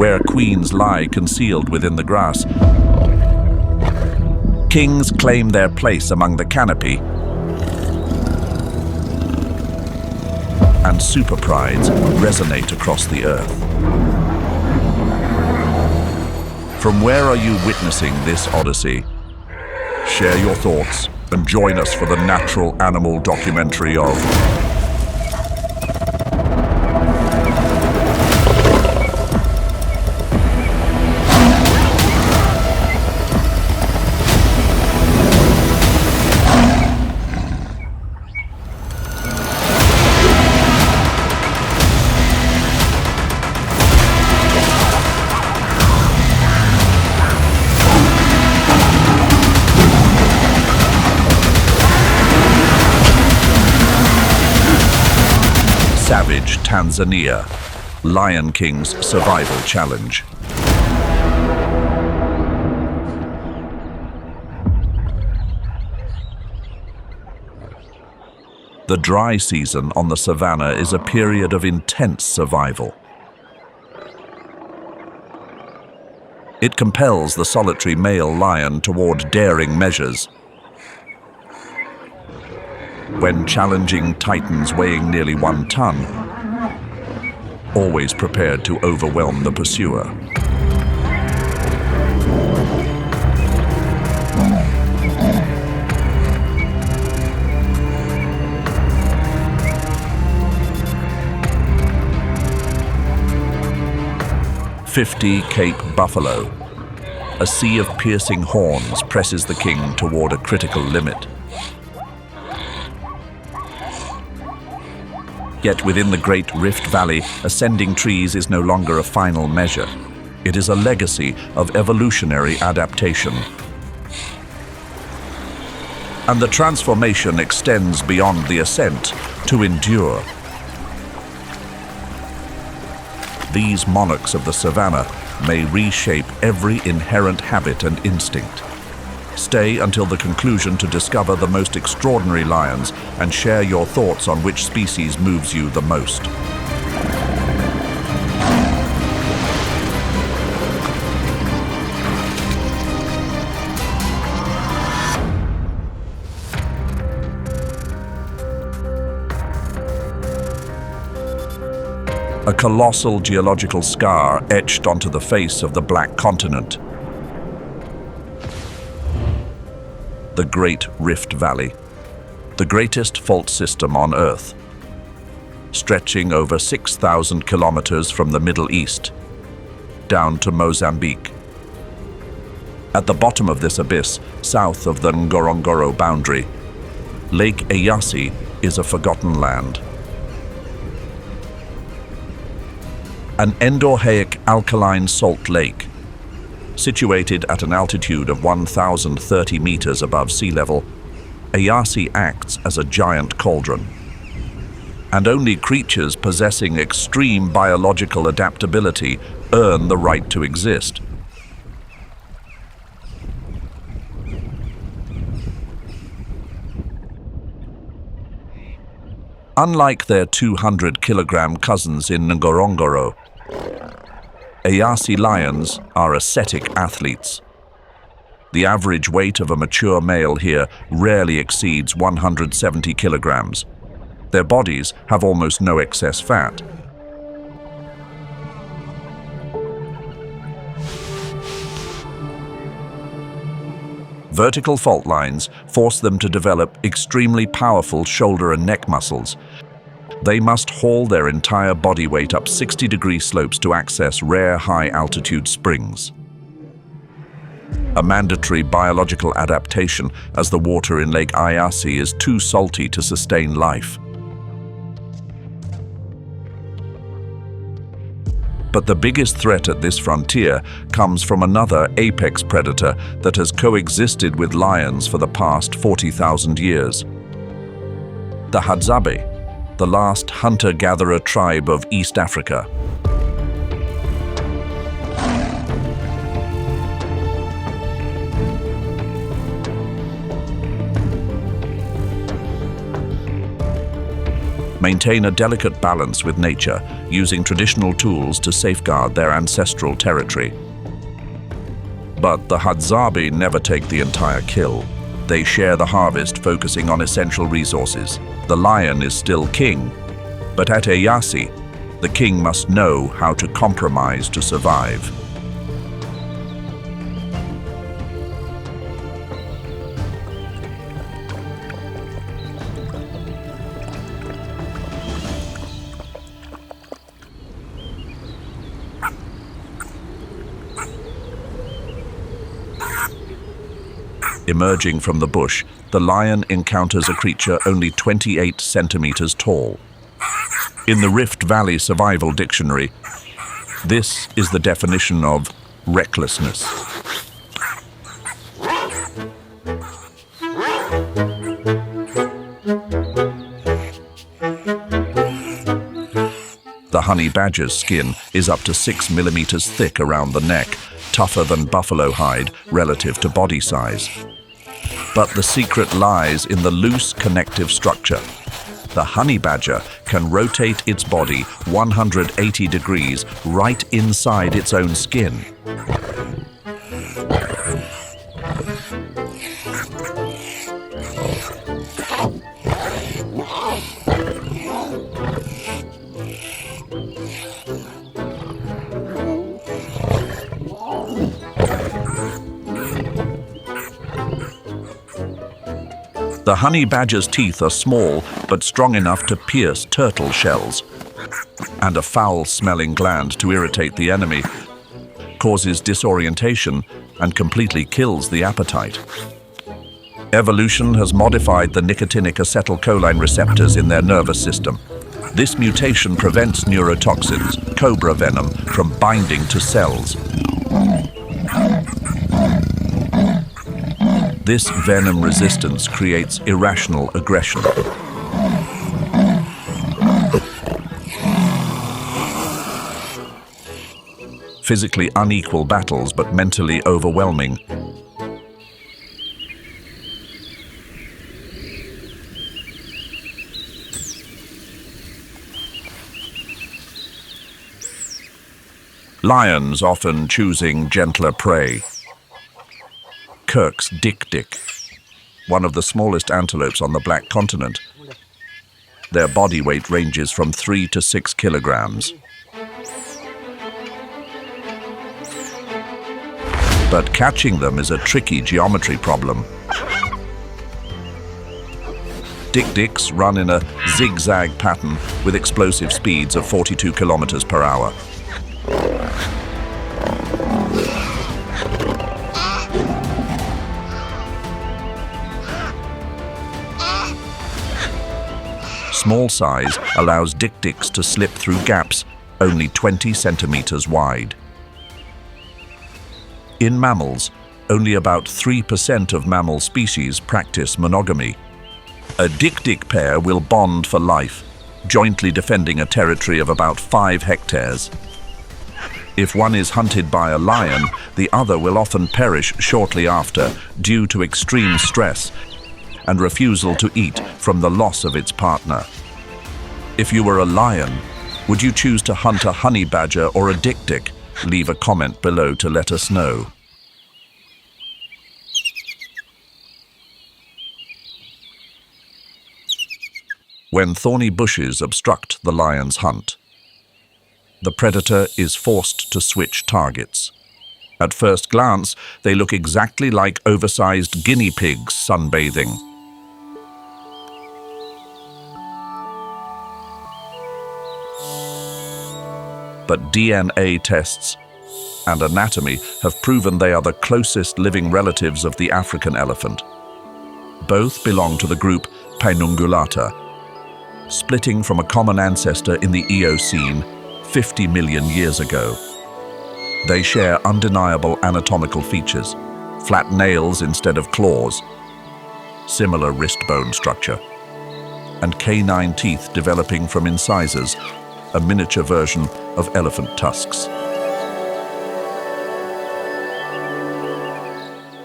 where queens lie concealed within the grass. Kings claim their place among the canopy, and super prides resonate across the earth. From where are you witnessing this odyssey? Share your thoughts and join us for the natural animal documentary of Savage Tanzania, Lion King's Survival Challenge. The dry season on the savannah is a period of intense survival. It compels the solitary male lion toward daring measures. When challenging titans weighing nearly 1 ton, always prepared to overwhelm the pursuer. "50 Cape Buffalo. A sea of piercing horns presses the king toward a critical limit. Yet within the Great Rift Valley, ascending trees is no longer a final measure. It is a legacy of evolutionary adaptation. And the transformation extends beyond the ascent to endure. These monarchs of the savannah may reshape every inherent habit and instinct. Stay until the conclusion to discover the most extraordinary lions and share your thoughts on which species moves you the most. A colossal geological scar etched onto the face of the Black Continent. The Great Rift Valley, the greatest fault system on Earth, stretching over 6,000 kilometers from the Middle East down to Mozambique. At the bottom of this abyss, south of the Ngorongoro boundary, Lake Eyasi is a forgotten land. An endorheic alkaline salt lake, situated at an altitude of 1,030 meters above sea level, Eyasi acts as a giant cauldron. And only creatures possessing extreme biological adaptability earn the right to exist. Unlike their 200-kilogram cousins in Ngorongoro, Eyasi lions are ascetic athletes. The average weight of a mature male here rarely exceeds 170 kilograms. Their bodies have almost no excess fat. Vertical fault lines force them to develop extremely powerful shoulder and neck muscles. They must haul their entire body weight up 60-degree slopes to access rare high-altitude springs. A mandatory biological adaptation, as the water in Lake Eyasi is too salty to sustain life. But the biggest threat at this frontier comes from another apex predator that has coexisted with lions for the past 40,000 years. The Hadzabe, the last hunter-gatherer tribe of East Africa. maintain a delicate balance with nature, using traditional tools to safeguard their ancestral territory. But the Hadzabe never take the entire kill. They share the harvest, focusing on essential resources. The lion is still king, but at Eyasi, the king must know how to compromise to survive. Emerging from the bush, the lion encounters a creature only 28 centimeters tall. In the Rift Valley Survival Dictionary, this is the definition of recklessness. The honey badger's skin is up to 6 millimeters thick around the neck, tougher than buffalo hide relative to body size. But the secret lies in the loose connective structure. The honey badger can rotate its body 180 degrees right inside its own skin. The honey badger's teeth are small but strong enough to pierce turtle shells, and a foul-smelling gland to irritate the enemy causes disorientation and completely kills the appetite. Evolution has modified the nicotinic acetylcholine receptors in their nervous system. This mutation prevents neurotoxins, cobra venom, from binding to cells. This venom resistance creates irrational aggression. Physically unequal battles, but mentally overwhelming. Lions often choosing gentler prey. Kirk's dik-dik, one of the smallest antelopes on the Black Continent. Their body weight ranges from 3 to 6 kilograms. But catching them is a tricky geometry problem. Dik-diks run in a zigzag pattern with explosive speeds of 42 kilometers per hour. Small size allows dik-diks to slip through gaps only 20 centimeters wide. In mammals, only about 3% of mammal species practice monogamy. A dik-dik pair will bond for life, jointly defending a territory of about 5 hectares. If one is hunted by a lion, the other will often perish shortly after due to extreme stress and refusal to eat from the loss of its partner. If you were a lion, would you choose to hunt a honey badger or a dik-dik? Leave a comment below to let us know. When thorny bushes obstruct the lion's hunt, the predator is forced to switch targets. At first glance, they look exactly like oversized guinea pigs sunbathing. But DNA tests and anatomy have proven they are the closest living relatives of the African elephant. Both belong to the group Paenungulata, splitting from a common ancestor in the Eocene 50 million years ago. They share undeniable anatomical features: flat nails instead of claws, similar wrist bone structure, and canine teeth developing from incisors, a miniature version of elephant tusks.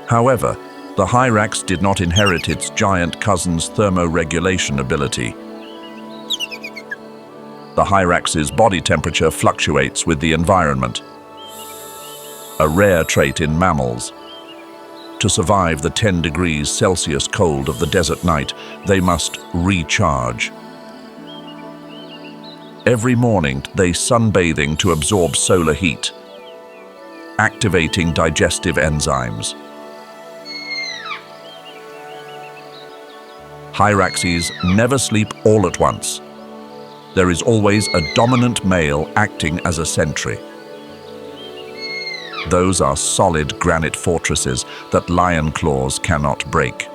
However, the hyrax did not inherit its giant cousin's thermoregulation ability. The hyrax's body temperature fluctuates with the environment, a rare trait in mammals. To survive the 10 degrees Celsius cold of the desert night, they must recharge. Every morning, they sunbathing to absorb solar heat, activating digestive enzymes. Hyraxes never sleep all at once. There is always a dominant male acting as a sentry. Those are solid granite fortresses that lion claws cannot break.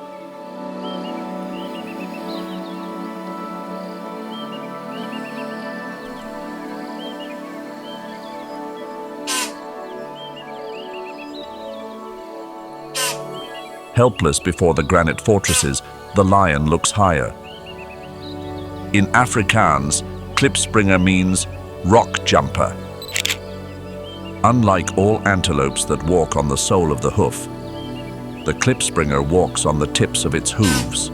Helpless before the granite fortresses, the lion looks higher. In Afrikaans, klipspringer means rock jumper. Unlike all antelopes that walk on the sole of the hoof, the klipspringer walks on the tips of its hooves.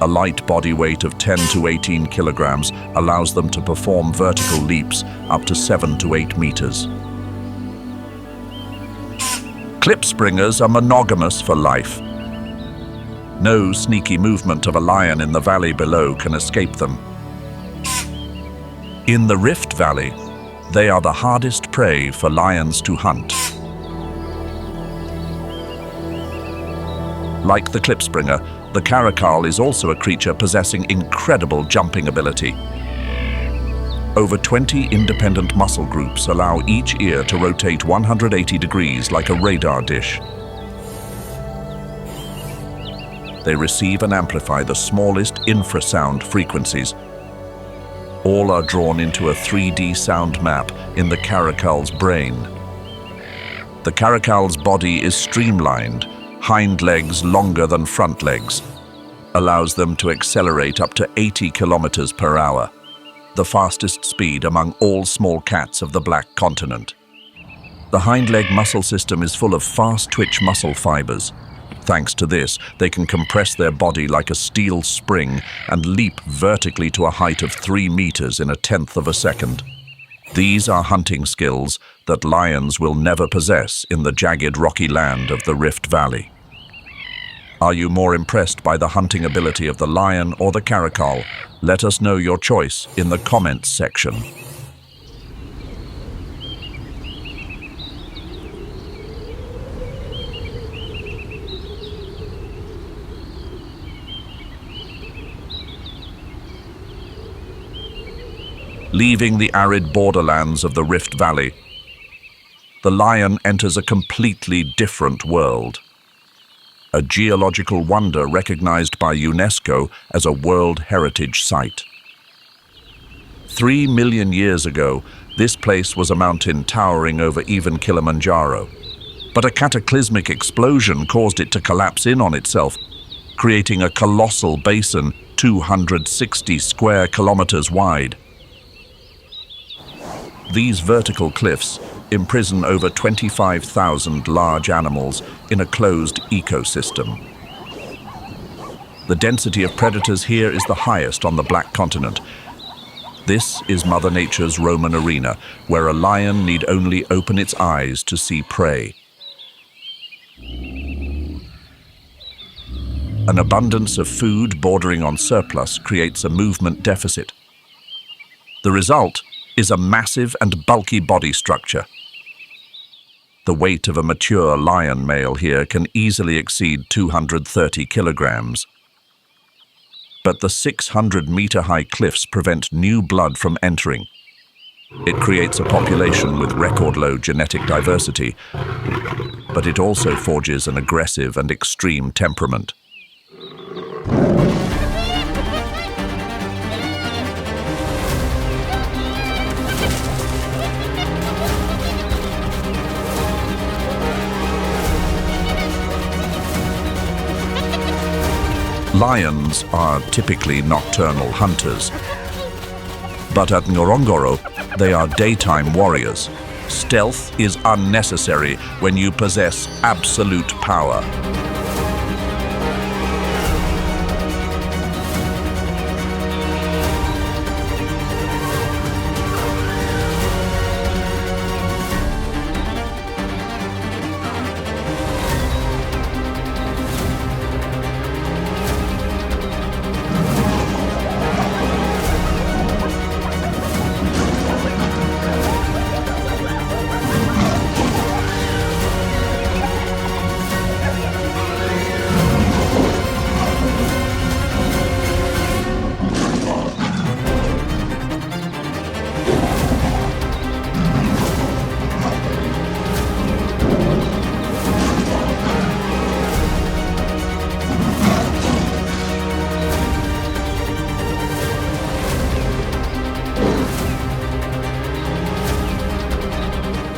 A light body weight of 10 to 18 kilograms allows them to perform vertical leaps up to 7 to 8 meters. Klipspringers are monogamous for life. No sneaky movement of a lion in the valley below can escape them. In the Rift Valley, they are the hardest prey for lions to hunt. Like the klipspringer, the caracal is also a creature possessing incredible jumping ability. Over 20 independent muscle groups allow each ear to rotate 180 degrees like a radar dish. They receive and amplify the smallest infrasound frequencies. All are drawn into a 3D sound map in the caracal's brain. The caracal's body is streamlined, hind legs longer than front legs, allows them to accelerate up to 80 kilometers per hour, the fastest speed among all small cats of the Black Continent. The hind leg muscle system is full of fast-twitch muscle fibers. Thanks to this, they can compress their body like a steel spring and leap vertically to a height of 3 meters in a tenth of a second. These are hunting skills that lions will never possess in the jagged rocky land of the Rift Valley. Are you more impressed by the hunting ability of the lion or the caracal? Let us know your choice in the comments section. Leaving the arid borderlands of the Rift Valley, the lion enters a completely different world. A geological wonder recognized by UNESCO as a World Heritage Site. 3 million years ago, this place was a mountain towering over even Kilimanjaro. But a cataclysmic explosion caused it to collapse in on itself, creating a colossal basin 260 square kilometers wide. These vertical cliffs imprison over 25,000 large animals in a closed ecosystem. The density of predators here is the highest on the Black Continent. This is Mother Nature's Roman arena, where a lion need only open its eyes to see prey. An abundance of food bordering on surplus creates a movement deficit. The result is a massive and bulky body structure. The weight of a mature lion male here can easily exceed 230 kilograms. But the 600-meter-high cliffs prevent new blood from entering. It creates a population with record-low genetic diversity, but it also forges an aggressive and extreme temperament. Lions are typically nocturnal hunters, but at Ngorongoro, they are daytime warriors. Stealth is unnecessary when you possess absolute power.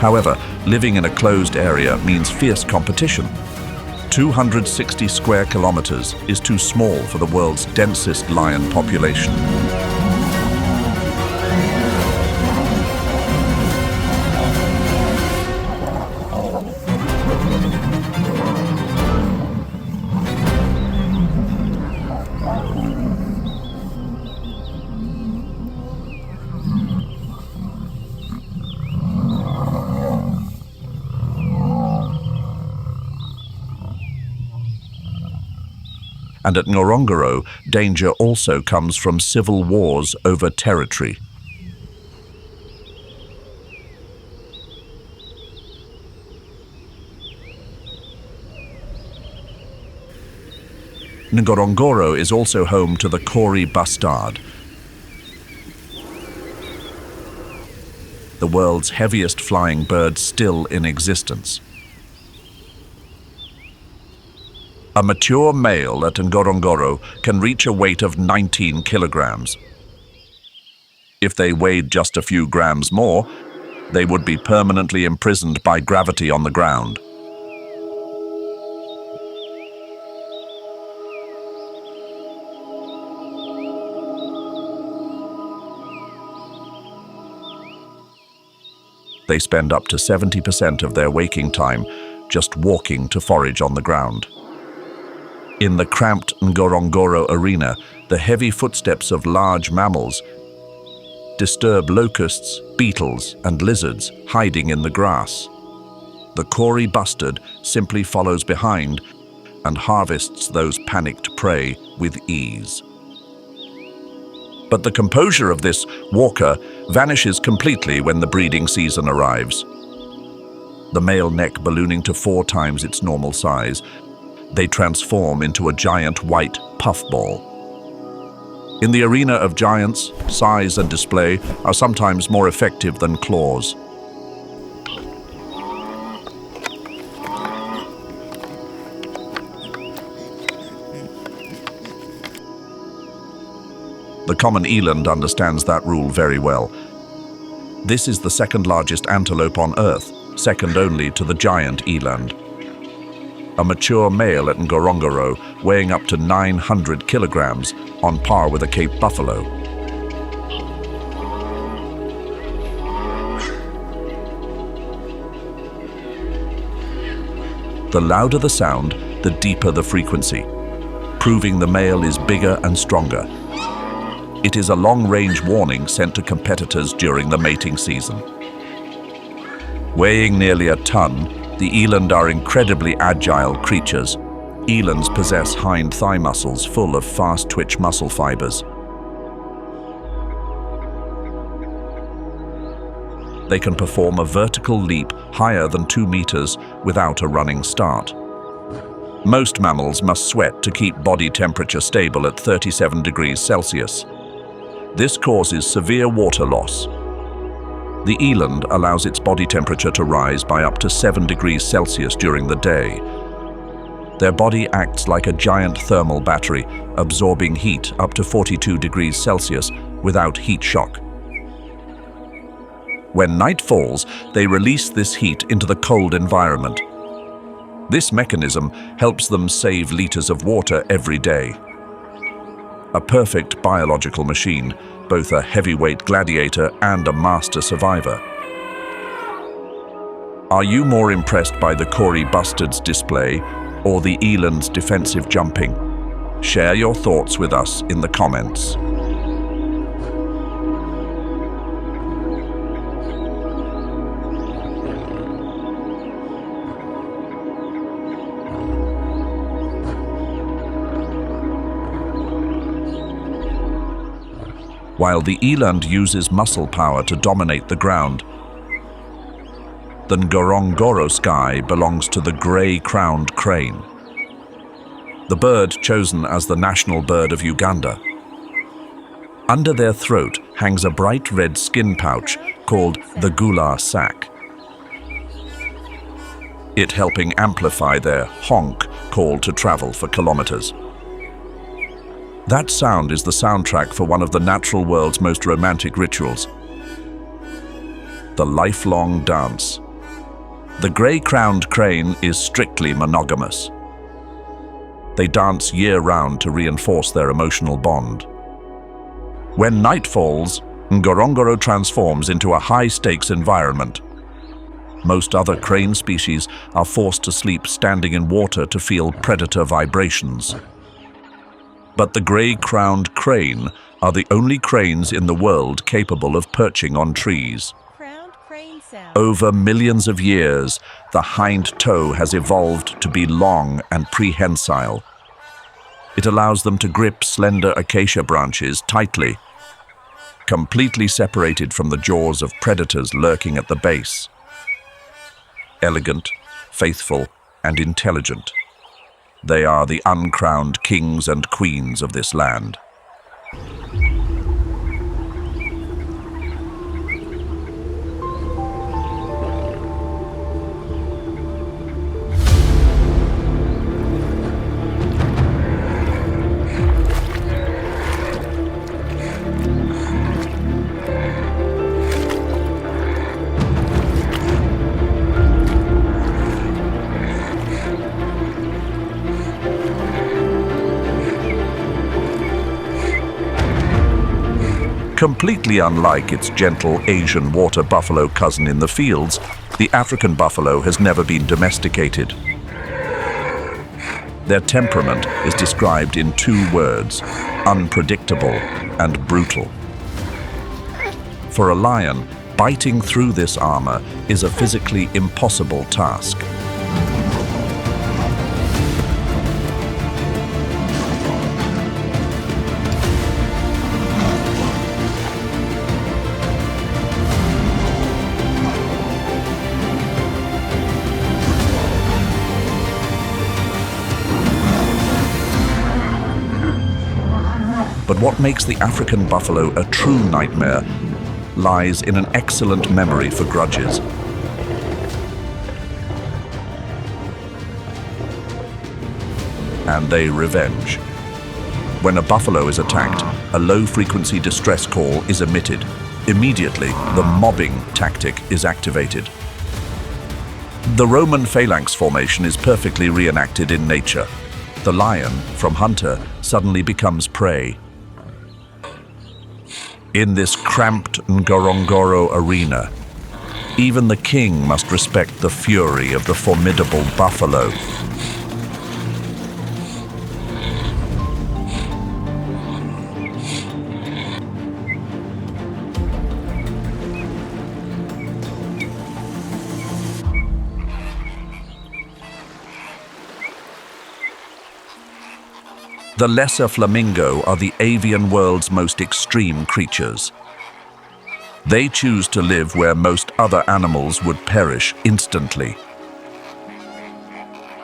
However, living in a closed area means fierce competition. 260 square kilometers is too small for the world's densest lion population. And at Ngorongoro, danger also comes from civil wars over territory. Ngorongoro is also home to the Kori bustard, the world's heaviest flying bird still in existence. A mature male at Ngorongoro can reach a weight of 19 kilograms. If they weighed just a few grams more, they would be permanently imprisoned by gravity on the ground. They spend up to 70% of their waking time just walking to forage on the ground. In the cramped Ngorongoro arena, the heavy footsteps of large mammals disturb locusts, beetles, and lizards hiding in the grass. The Kori bustard simply follows behind and harvests those panicked prey with ease. But the composure of this walker vanishes completely when the breeding season arrives. The male neck ballooning to 4 times its normal size, they transform into a giant white puffball. In the arena of giants, size and display are sometimes more effective than claws. The common eland understands that rule very well. This is the second largest antelope on Earth, second only to the giant eland. A mature male at Ngorongoro weighing up to 900 kilograms, on par with a Cape buffalo. The louder the sound, the deeper the frequency, proving the male is bigger and stronger. It is a long-range warning sent to competitors during the mating season. Weighing nearly a ton, the eland are incredibly agile creatures. Elands possess hind thigh muscles full of fast-twitch muscle fibers. They can perform a vertical leap higher than 2 meters without a running start. Most mammals must sweat to keep body temperature stable at 37 degrees Celsius. This causes severe water loss. The eland allows its body temperature to rise by up to 7 degrees Celsius during the day. Their body acts like a giant thermal battery, absorbing heat up to 42 degrees Celsius without heat shock. When night falls, they release this heat into the cold environment. This mechanism helps them save liters of water every day. A perfect biological machine, both a heavyweight gladiator and a master survivor. Are you more impressed by the Kori bustard's display or the eland's defensive jumping? Share your thoughts with us in the comments. While the eland uses muscle power to dominate the ground, the Ngorongoro sky belongs to the grey-crowned crane, the bird chosen as the national bird of Uganda. Under their throat hangs a bright red skin pouch called the gular sac, it helping amplify their honk call to travel for kilometers. That sound is the soundtrack for one of the natural world's most romantic rituals, the lifelong dance. The gray-crowned crane is strictly monogamous. They dance year-round to reinforce their emotional bond. When night falls, Ngorongoro transforms into a high-stakes environment. Most other crane species are forced to sleep standing in water to feel predator vibrations. But the gray-crowned crane are the only cranes in the world capable of perching on trees. Over millions of years, the hind toe has evolved to be long and prehensile. It allows them to grip slender acacia branches tightly, completely separated from the jaws of predators lurking at the base. Elegant, faithful, and intelligent, they are the uncrowned kings and queens of this land. Completely unlike its gentle Asian water buffalo cousin in the fields, the African buffalo has never been domesticated. Their temperament is described in 2 words: unpredictable and brutal. For a lion, biting through this armor is a physically impossible task. But what makes the African buffalo a true nightmare lies in an excellent memory for grudges. And they revenge. When a buffalo is attacked, a low-frequency distress call is emitted. Immediately, the mobbing tactic is activated. The Roman phalanx formation is perfectly reenacted in nature. The lion, from hunter, suddenly becomes prey. In this cramped Ngorongoro arena, even the king must respect the fury of the formidable buffalo. The lesser flamingo are the avian world's most extreme creatures. They choose to live where most other animals would perish instantly.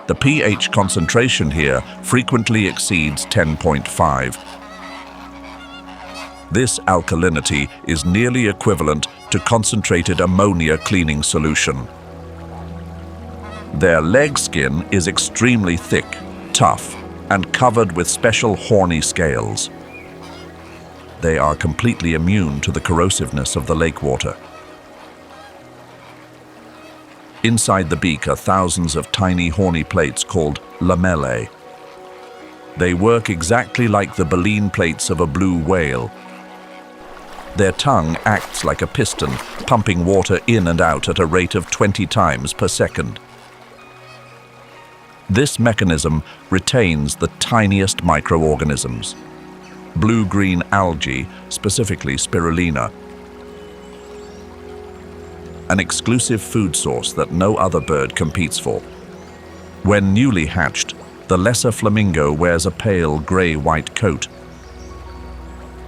The pH concentration here frequently exceeds 10.5. This alkalinity is nearly equivalent to concentrated ammonia cleaning solution. Their leg skin is extremely thick, tough, and covered with special horny scales. They are completely immune to the corrosiveness of the lake water. Inside the beak are thousands of tiny horny plates called lamellae. They work exactly like the baleen plates of a blue whale. Their tongue acts like a piston, pumping water in and out at a rate of 20 times per second. This mechanism retains the tiniest microorganisms, blue-green algae, specifically spirulina, an exclusive food source that no other bird competes for. When newly hatched, the lesser flamingo wears a pale gray-white coat.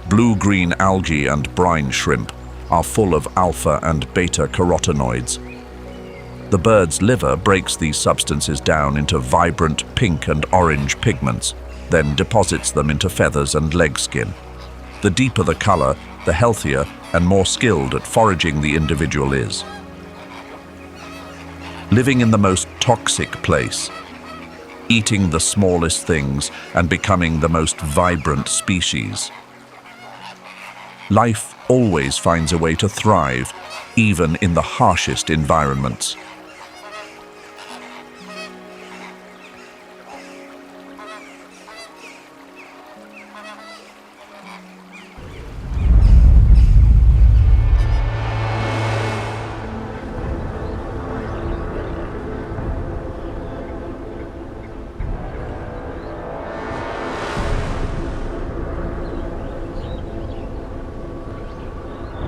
Blue-green algae and brine shrimp are full of alpha and beta carotenoids. The bird's liver breaks these substances down into vibrant pink and orange pigments, then deposits them into feathers and leg skin. The deeper the color, the healthier and more skilled at foraging the individual is. Living in the most toxic place, eating the smallest things and becoming the most vibrant species. Life always finds a way to thrive, even in the harshest environments.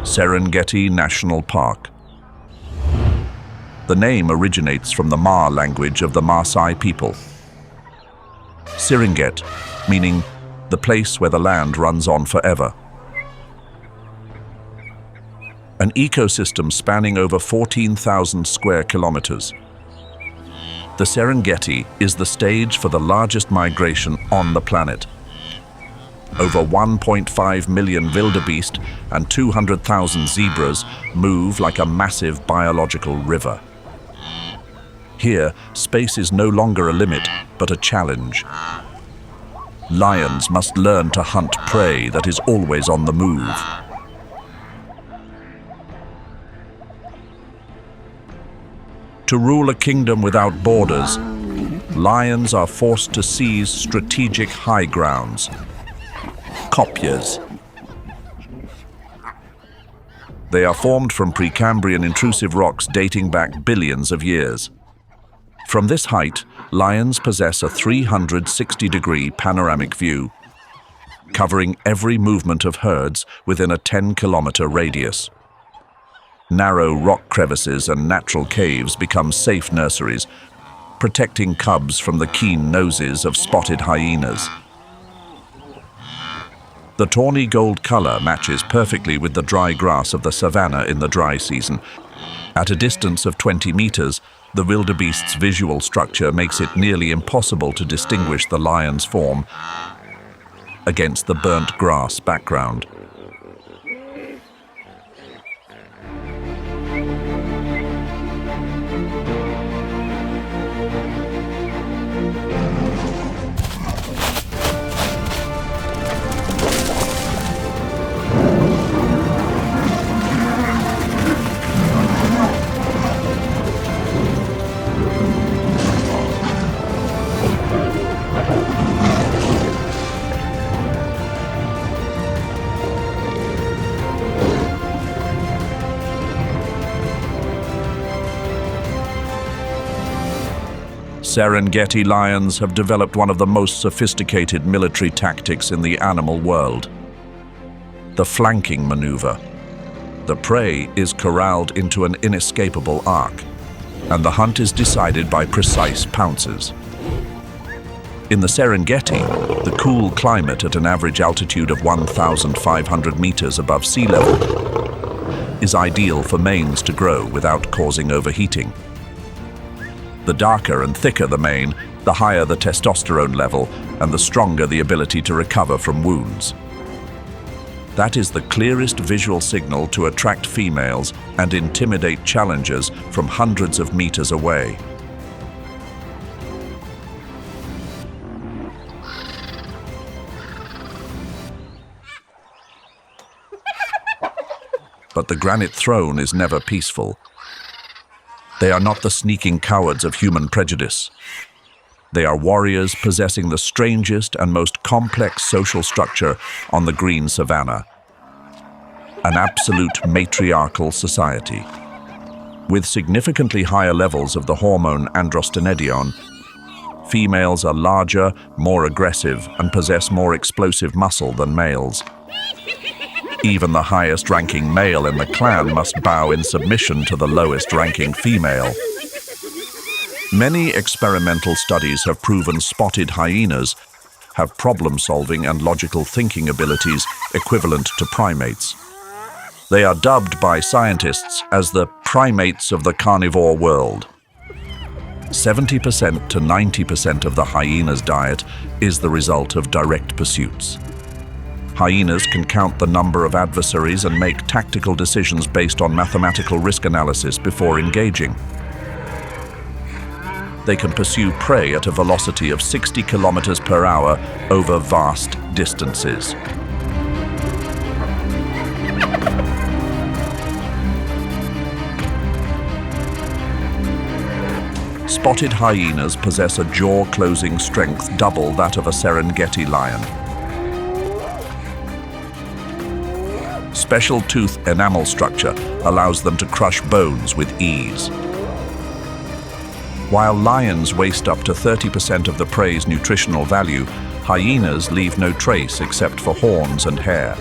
Serengeti National Park. The name originates from the Ma language of the Maasai people. Serengeti, meaning the place where the land runs on forever. An ecosystem spanning over 14,000 square kilometers. The Serengeti is the stage for the largest migration on the planet. Over 1.5 million wildebeest and 200,000 zebras move like a massive biological river. Here, space is no longer a limit, but a challenge. Lions must learn to hunt prey that is always on the move. To rule a kingdom without borders, lions are forced to seize strategic high grounds. Kopjes. They are formed from Precambrian intrusive rocks dating back billions of years. From this height, lions possess a 360-degree panoramic view, covering every movement of herds within a 10-kilometer radius. Narrow rock crevices and natural caves become safe nurseries, protecting cubs from the keen noses of spotted hyenas. The tawny gold color matches perfectly with the dry grass of the savanna in the dry season. At a distance of 20 meters, the wildebeest's visual structure makes it nearly impossible to distinguish the lion's form against the burnt grass background. Serengeti lions have developed one of the most sophisticated military tactics in the animal world: the flanking maneuver. The prey is corralled into an inescapable arc, and the hunt is decided by precise pounces. In the Serengeti, the cool climate at an average altitude of 1,500 meters above sea level is ideal for manes to grow without causing overheating. The darker and thicker the mane, the higher the testosterone level and the stronger the ability to recover from wounds. That is the clearest visual signal to attract females and intimidate challengers from hundreds of meters away. But the granite throne is never peaceful. They are not the sneaking cowards of human prejudice. They are warriors possessing the strangest and most complex social structure on the green savanna. An absolute matriarchal society. With significantly higher levels of the hormone androstenedione, females are larger, more aggressive, and possess more explosive muscle than males. Even the highest-ranking male in the clan must bow in submission to the lowest-ranking female. Many experimental studies have proven spotted hyenas have problem-solving and logical thinking abilities equivalent to primates. They are dubbed by scientists as the primates of the carnivore world. 70% to 90% of the hyena's diet is the result of direct pursuits. Hyenas can count the number of adversaries and make tactical decisions based on mathematical risk analysis before engaging. They can pursue prey at a velocity of 60 kilometers per hour over vast distances. Spotted hyenas possess a jaw-closing strength double that of a Serengeti lion. Special tooth enamel structure allows them to crush bones with ease. While lions waste up to 30% of the prey's nutritional value, hyenas leave no trace except for horns and hair.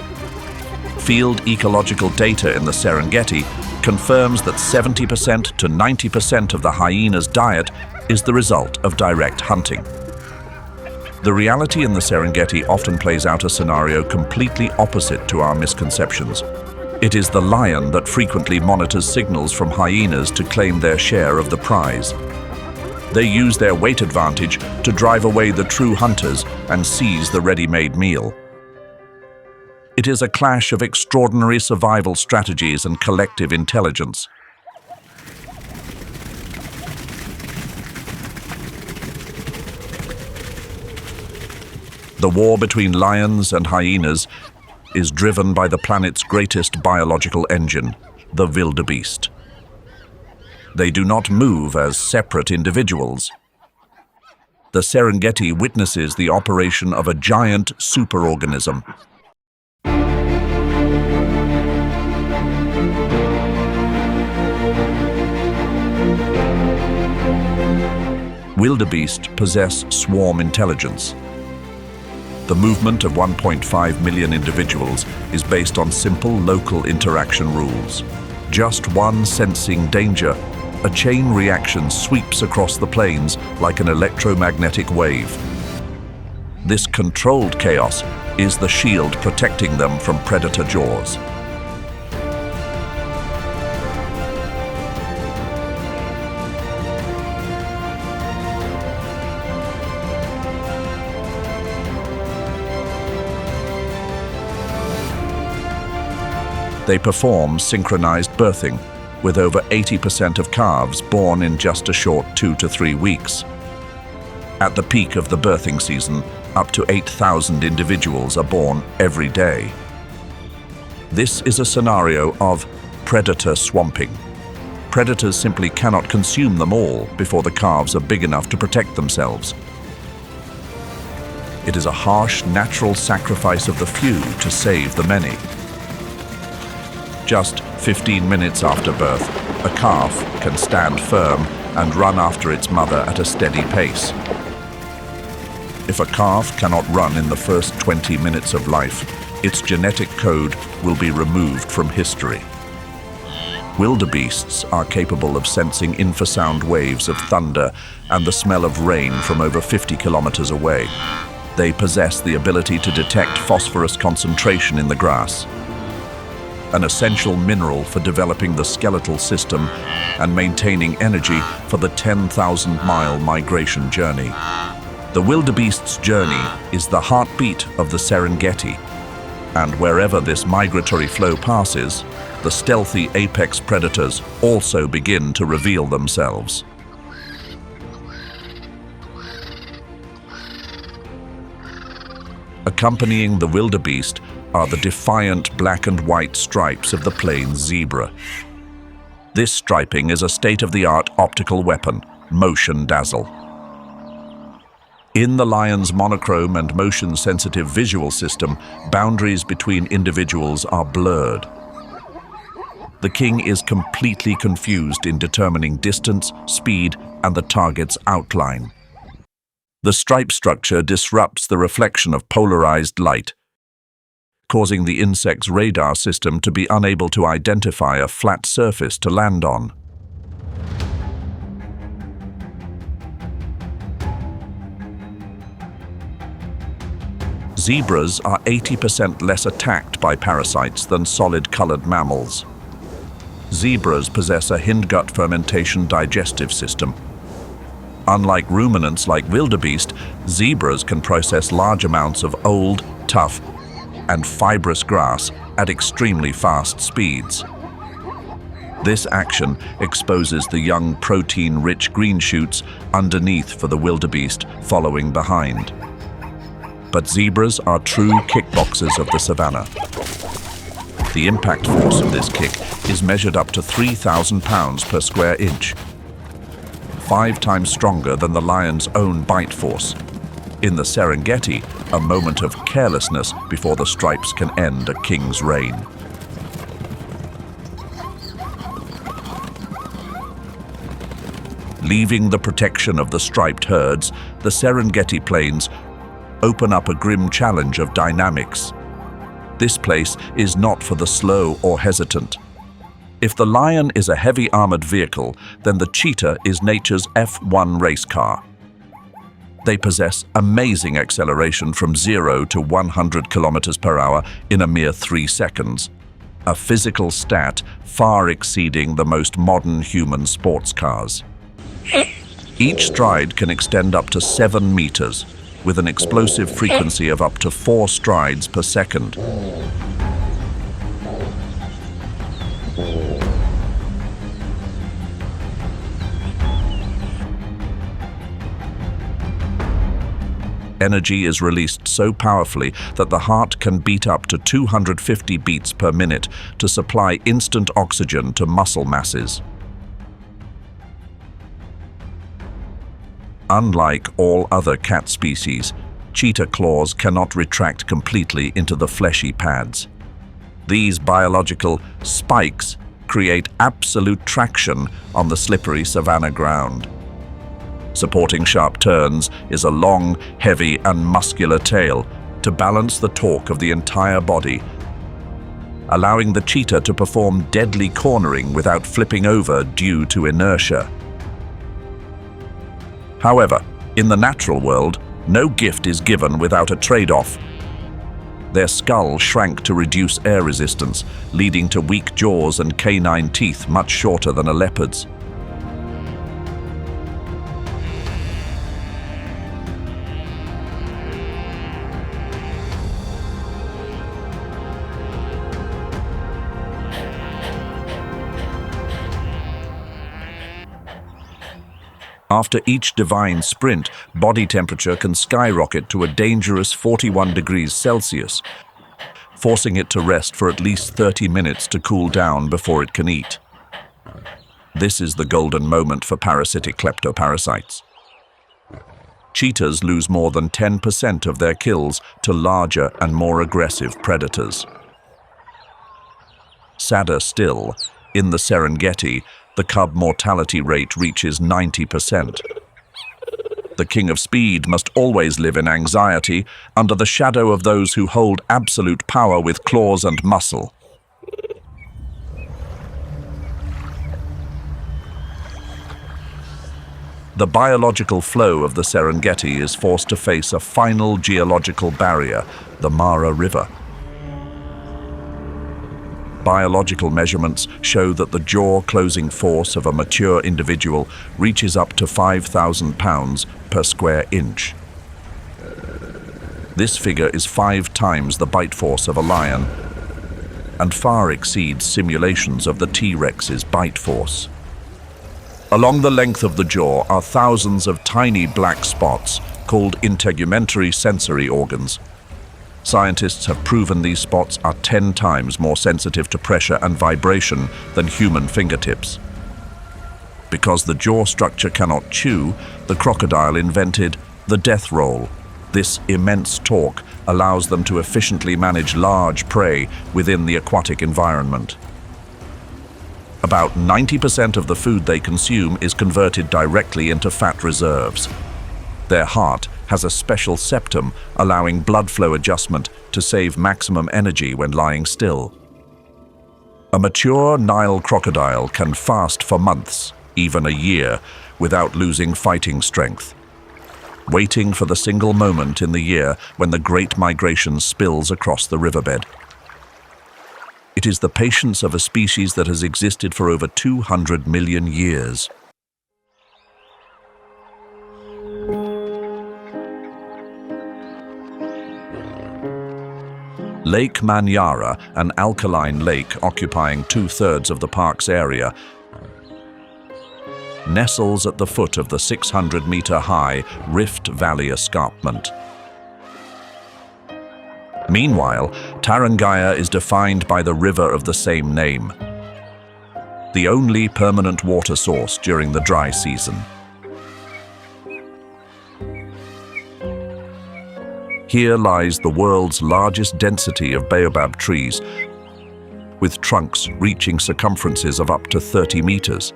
Field ecological data in the Serengeti confirms that 70% to 90% of the hyena's diet is the result of direct hunting. The reality in the Serengeti often plays out a scenario completely opposite to our misconceptions. It is the lion that frequently monitors signals from hyenas to claim their share of the prize. They use their weight advantage to drive away the true hunters and seize the ready-made meal. It is a clash of extraordinary survival strategies and collective intelligence. The war between lions and hyenas is driven by the planet's greatest biological engine, the wildebeest. They do not move as separate individuals. The Serengeti witnesses the operation of a giant superorganism. Wildebeest possess swarm intelligence. The movement of 1.5 million individuals is based on simple local interaction rules. Just one sensing danger, a chain reaction sweeps across the plains like an electromagnetic wave. This controlled chaos is the shield protecting them from predator jaws. They perform synchronized birthing, with over 80% of calves born in just a short 2 to 3 weeks. At the peak of the birthing season, up to 8,000 individuals are born every day. This is a scenario of predator swamping. Predators simply cannot consume them all before the calves are big enough to protect themselves. It is a harsh, natural sacrifice of the few to save the many. Just 15 minutes after birth, a calf can stand firm and run after its mother at a steady pace. If a calf cannot run in the first 20 minutes of life, its genetic code will be removed from history. Wildebeests are capable of sensing infrasound waves of thunder and the smell of rain from over 50 kilometers away. They possess the ability to detect phosphorus concentration in the grass, an essential mineral for developing the skeletal system and maintaining energy for the 10,000-mile migration journey. The wildebeest's journey is the heartbeat of the Serengeti, and wherever this migratory flow passes, the stealthy apex predators also begin to reveal themselves. Accompanying the wildebeest are the defiant black and white stripes of the plains zebra. This striping is a state-of-the-art optical weapon, motion dazzle. In the lion's monochrome and motion-sensitive visual system, boundaries between individuals are blurred. The king is completely confused in determining distance, speed, and the target's outline. The stripe structure disrupts the reflection of polarized light, causing the insect's radar system to be unable to identify a flat surface to land on. Zebras are 80% less attacked by parasites than solid-colored mammals. Zebras possess a hindgut fermentation digestive system. Unlike ruminants like wildebeest, zebras can process large amounts of old, tough, and fibrous grass at extremely fast speeds. This action exposes the young protein-rich green shoots underneath for the wildebeest following behind. But zebras are true kickboxers of the savanna. The impact force of this kick is measured up to 3,000 pounds per square inch, 5 times stronger than the lion's own bite force. In the Serengeti, a moment of carelessness before the stripes can end a king's reign. Leaving the protection of the striped herds, the Serengeti plains open up a grim challenge of dynamics. This place is not for the slow or hesitant. If the lion is a heavy armored vehicle, then the cheetah is nature's F1 race car. They possess amazing acceleration from 0 to 100 kilometers per hour in a mere 3 seconds, a physical stat far exceeding the most modern human sports cars. Each stride can extend up to 7 meters, with an explosive frequency of up to 4 strides per second. Energy is released so powerfully that the heart can beat up to 250 beats per minute to supply instant oxygen to muscle masses. Unlike all other cat species, cheetah claws cannot retract completely into the fleshy pads. These biological spikes create absolute traction on the slippery savanna ground. Supporting sharp turns is a long, heavy and muscular tail to balance the torque of the entire body, allowing the cheetah to perform deadly cornering without flipping over due to inertia. However, in the natural world, no gift is given without a trade-off. Their skull shrank to reduce air resistance, leading to weak jaws and canine teeth much shorter than a leopard's. After each divine sprint, body temperature can skyrocket to a dangerous 41 degrees Celsius, forcing it to rest for at least 30 minutes to cool down before it can eat. This is the golden moment for parasitic kleptoparasites. Cheetahs lose more than 10% of their kills to larger and more aggressive predators. Sadder still, in the Serengeti, the cub mortality rate reaches 90%. The king of speed must always live in anxiety under the shadow of those who hold absolute power with claws and muscle. The biological flow of the Serengeti is forced to face a final geological barrier, the Mara River. Biological measurements show that the jaw-closing force of a mature individual reaches up to 5,000 pounds per square inch. This figure is 5 times the bite force of a lion and far exceeds simulations of the T-Rex's bite force. Along the length of the jaw are thousands of tiny black spots called integumentary sensory organs. Scientists have proven these spots are 10 times more sensitive to pressure and vibration than human fingertips. Because the jaw structure cannot chew, the crocodile invented the death roll. This immense torque allows them to efficiently manage large prey within the aquatic environment. About 90% of the food they consume is converted directly into fat reserves. Their heart has a special septum allowing blood flow adjustment to save maximum energy when lying still. A mature Nile crocodile can fast for months, even a year, without losing fighting strength, waiting for the single moment in the year when the Great Migration spills across the riverbed. It is the patience of a species that has existed for over 200 million years. Lake Manyara, an alkaline lake occupying 2/3 of the park's area, nestles at the foot of the 600-meter-high Rift Valley escarpment. Meanwhile, Tarangire is defined by the river of the same name, the only permanent water source during the dry season. Here lies the world's largest density of baobab trees, with trunks reaching circumferences of up to 30 meters.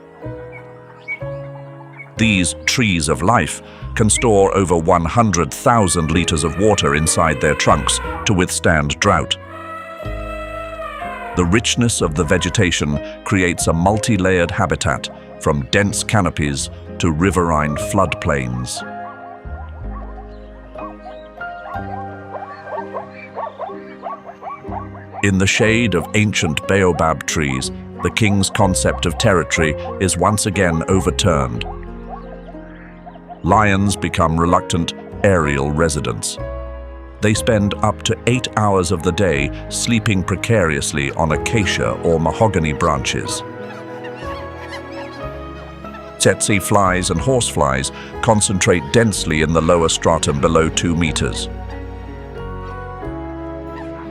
These trees of life can store over 100,000 liters of water inside their trunks to withstand drought. The richness of the vegetation creates a multi-layered habitat, from dense canopies to riverine floodplains. In the shade of ancient baobab trees, the king's concept of territory is once again overturned. Lions become reluctant aerial residents. They spend up to 8 hours of the day sleeping precariously on acacia or mahogany branches. Tsetse flies and horseflies concentrate densely in the lower stratum below 2 meters.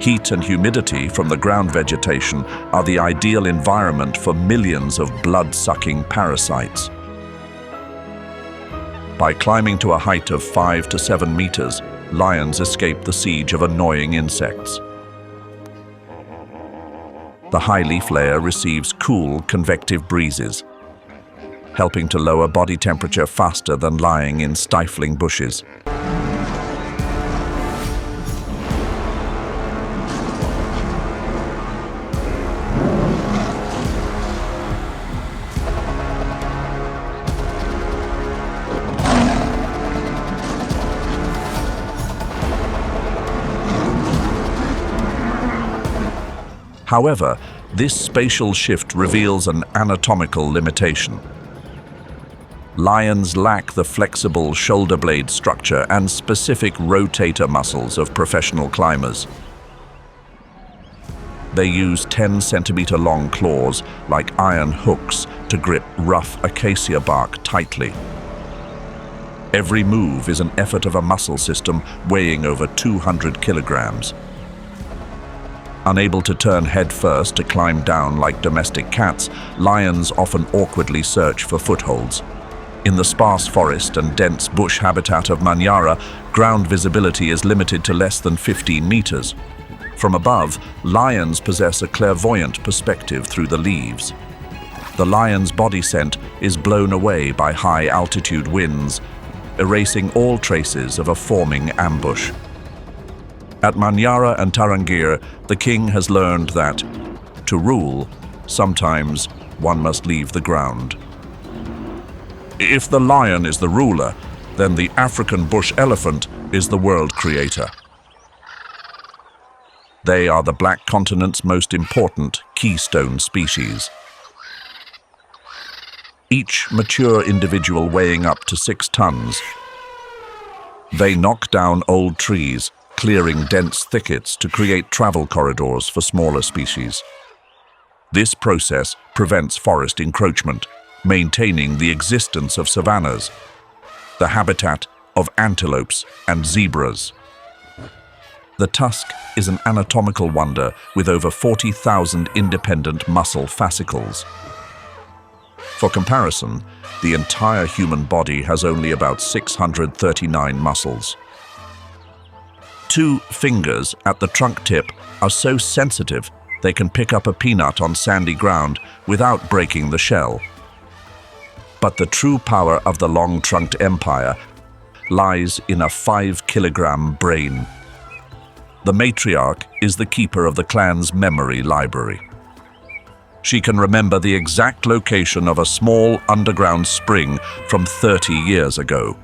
Heat and humidity from the ground vegetation are the ideal environment for millions of blood-sucking parasites. By climbing to a height of 5 to 7 meters, lions escape the siege of annoying insects. The high leaf layer receives cool, convective breezes, helping to lower body temperature faster than lying in stifling bushes. However, this spatial shift reveals an anatomical limitation. Lions lack the flexible shoulder blade structure and specific rotator muscles of professional climbers. They use 10-centimeter long claws like iron hooks to grip rough acacia bark tightly. Every move is an effort of a muscle system weighing over 200 kilograms. Unable to turn head first to climb down like domestic cats, lions often awkwardly search for footholds. In the sparse forest and dense bush habitat of Manyara, ground visibility is limited to less than 15 meters. From above, lions possess a clairvoyant perspective through the leaves. The lion's body scent is blown away by high-altitude winds, erasing all traces of a forming ambush. At Manyara and Tarangire, the king has learned that, to rule, sometimes one must leave the ground. If the lion is the ruler, then the African bush elephant is the world creator. They are the Black Continent's most important keystone species. Each mature individual weighing up to 6 tons. They knock down old trees, clearing dense thickets to create travel corridors for smaller species. This process prevents forest encroachment, maintaining the existence of savannas, the habitat of antelopes and zebras. The tusk is an anatomical wonder with over 40,000 independent muscle fascicles. For comparison, the entire human body has only about 639 muscles. 2 fingers at the trunk tip are so sensitive they can pick up a peanut on sandy ground without breaking the shell. But the true power of the long-trunked empire lies in a 5-kilogram brain. The matriarch is the keeper of the clan's memory library. She can remember the exact location of a small underground spring from 30 years ago.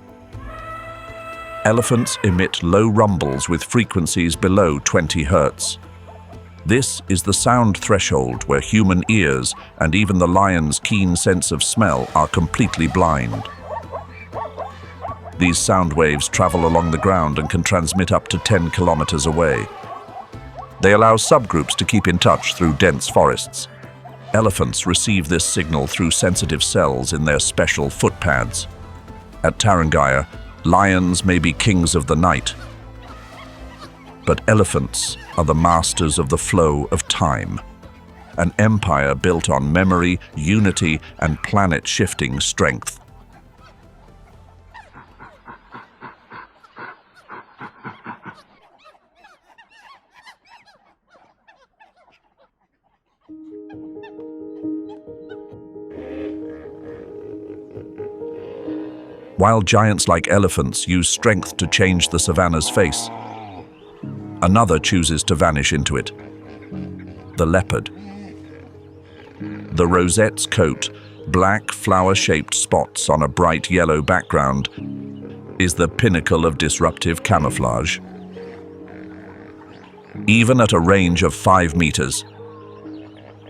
Elephants emit low rumbles with frequencies below 20 hertz. This is the sound threshold where human ears and even the lion's keen sense of smell are completely blind. These sound waves travel along the ground and can transmit up to 10 kilometers away. They allow subgroups to keep in touch through dense forests. Elephants receive this signal through sensitive cells in their special foot pads. At Tarangire, lions may be kings of the night, but elephants are the masters of the flow of time, an empire built on memory, unity, and planet-shifting strength. While giants like elephants use strength to change the savanna's face, another chooses to vanish into it. the leopard. The rosette's coat, black flower-shaped spots on a bright yellow background, is the pinnacle of disruptive camouflage. Even at a range of 5 meters,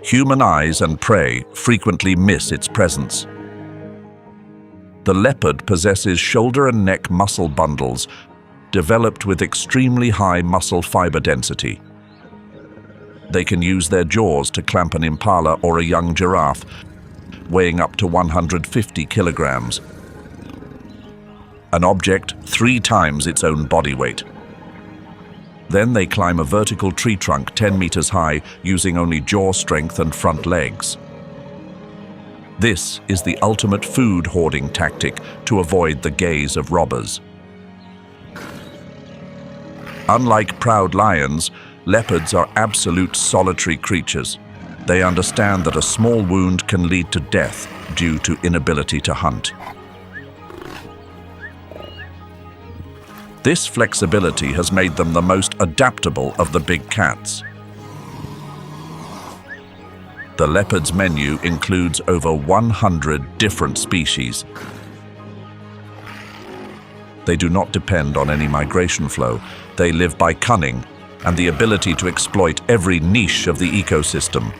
human eyes and prey frequently miss its presence. The leopard possesses shoulder and neck muscle bundles developed with extremely high muscle fiber density. They can use their jaws to clamp an impala or a young giraffe, weighing up to 150 kilograms, an object 3 times its own body weight. Then they climb a vertical tree trunk 10 meters high using only jaw strength and front legs. This is the ultimate food hoarding tactic to avoid the gaze of robbers. Unlike proud lions, leopards are absolute solitary creatures. They understand that a small wound can lead to death due to inability to hunt. This flexibility has made them the most adaptable of the big cats. The leopard's menu includes over 100 different species. They do not depend on any migration flow. They live by cunning and the ability to exploit every niche of the ecosystem.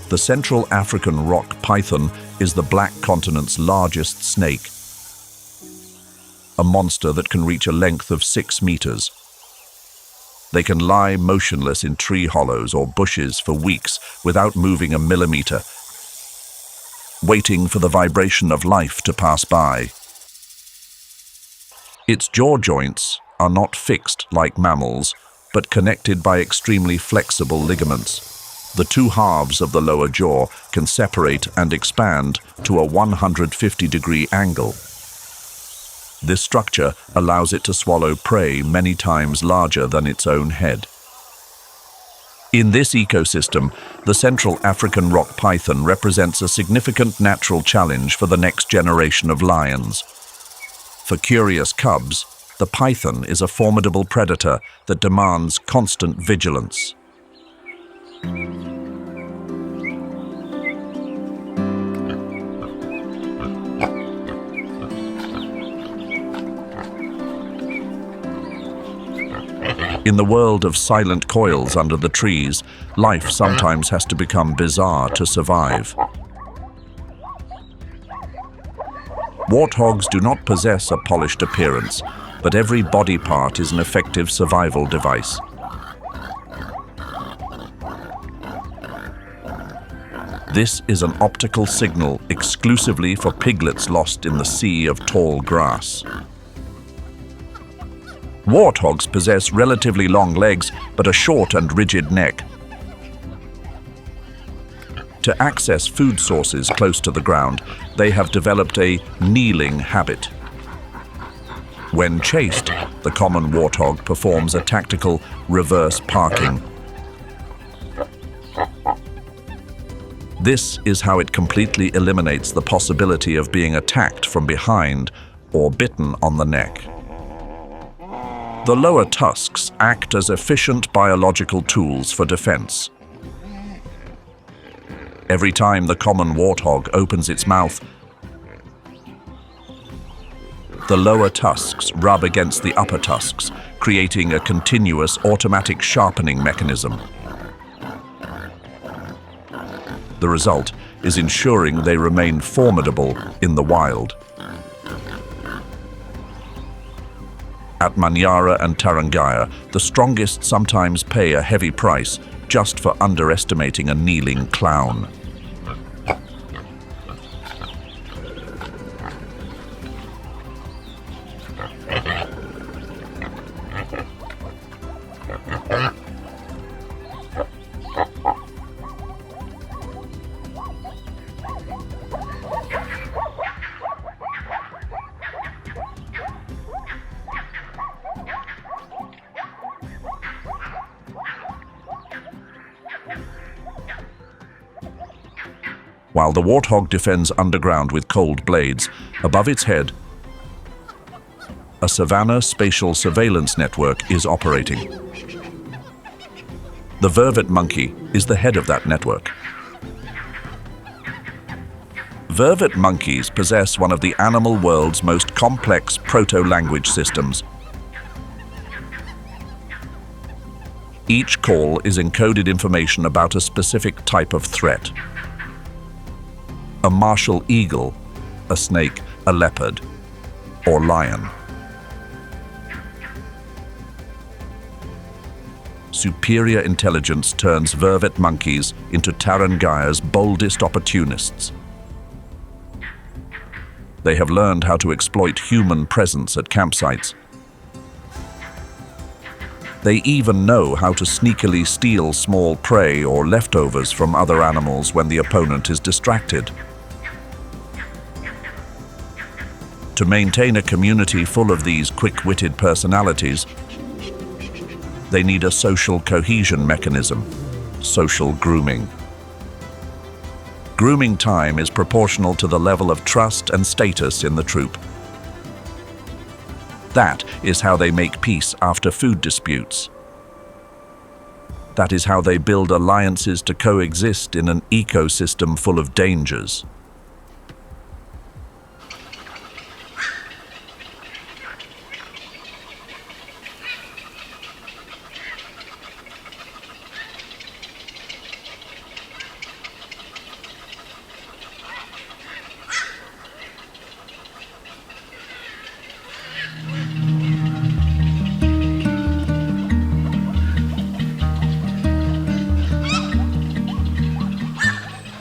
The Central African rock python is the Black Continent's largest snake, a monster that can reach a length of 6 meters. They can lie motionless in tree hollows or bushes for weeks without moving a millimeter, waiting for the vibration of life to pass by. Its jaw joints are not fixed like mammals, but connected by extremely flexible ligaments. The 2 halves of the lower jaw can separate and expand to a 150-degree angle. This structure allows it to swallow prey many times larger than its own head. In this ecosystem, the Central African rock python represents a significant natural challenge for the next generation of lions. For curious cubs, the python is a formidable predator that demands constant vigilance. In the world of silent coils under the trees, life sometimes has to become bizarre to survive. Warthogs do not possess a polished appearance, but every body part is an effective survival device. This is an optical signal exclusively for piglets lost in the sea of tall grass. Warthogs possess relatively long legs, but a short and rigid neck. To access food sources close to the ground, they have developed a kneeling habit. When chased, the common warthog performs a tactical reverse parking. This is how it completely eliminates the possibility of being attacked from behind or bitten on the neck. The lower tusks act as efficient biological tools for defense. Every time the common warthog opens its mouth, the lower tusks rub against the upper tusks, creating a continuous automatic sharpening mechanism. The result is ensuring they remain formidable in the wild. At Manyara and Tarangire, the strongest sometimes pay a heavy price just for underestimating a kneeling clown. While the warthog defends underground with cold blades, above its head, a savanna spatial surveillance network is operating. The vervet monkey is the head of that network. Vervet monkeys possess one of the animal world's most complex proto-language systems. Each call is encoded information about a specific type of threat. A martial eagle, a snake, a leopard, or lion. Superior intelligence turns vervet monkeys into Tarangire's boldest opportunists. They have learned how to exploit human presence at campsites. They even know how to sneakily steal small prey or leftovers from other animals when the opponent is distracted. To maintain a community full of these quick-witted personalities, they need a social cohesion mechanism, social grooming. Grooming time is proportional to the level of trust and status in the troop. That is how they make peace after food disputes. That is how they build alliances to coexist in an ecosystem full of dangers.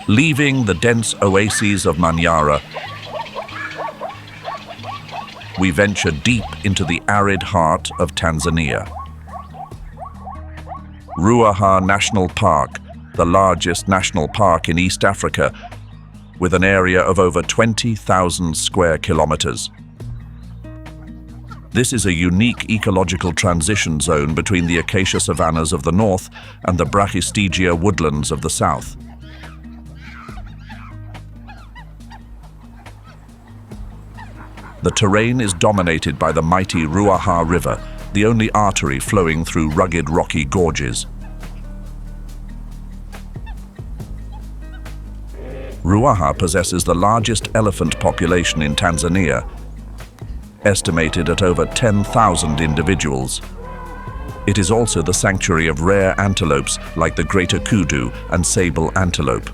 Leaving the dense oases of Manyara, we venture deep into the arid heart of Tanzania. Ruaha National Park, the largest national park in East Africa, with an area of over 20,000 square kilometers. This is a unique ecological transition zone between the acacia savannas of the north and the brachystegia woodlands of the south. The terrain is dominated by the mighty Ruaha River, the only artery flowing through rugged rocky gorges. Ruaha possesses the largest elephant population in Tanzania, estimated at over 10,000 individuals. It is also the sanctuary of rare antelopes like the greater kudu and sable antelope.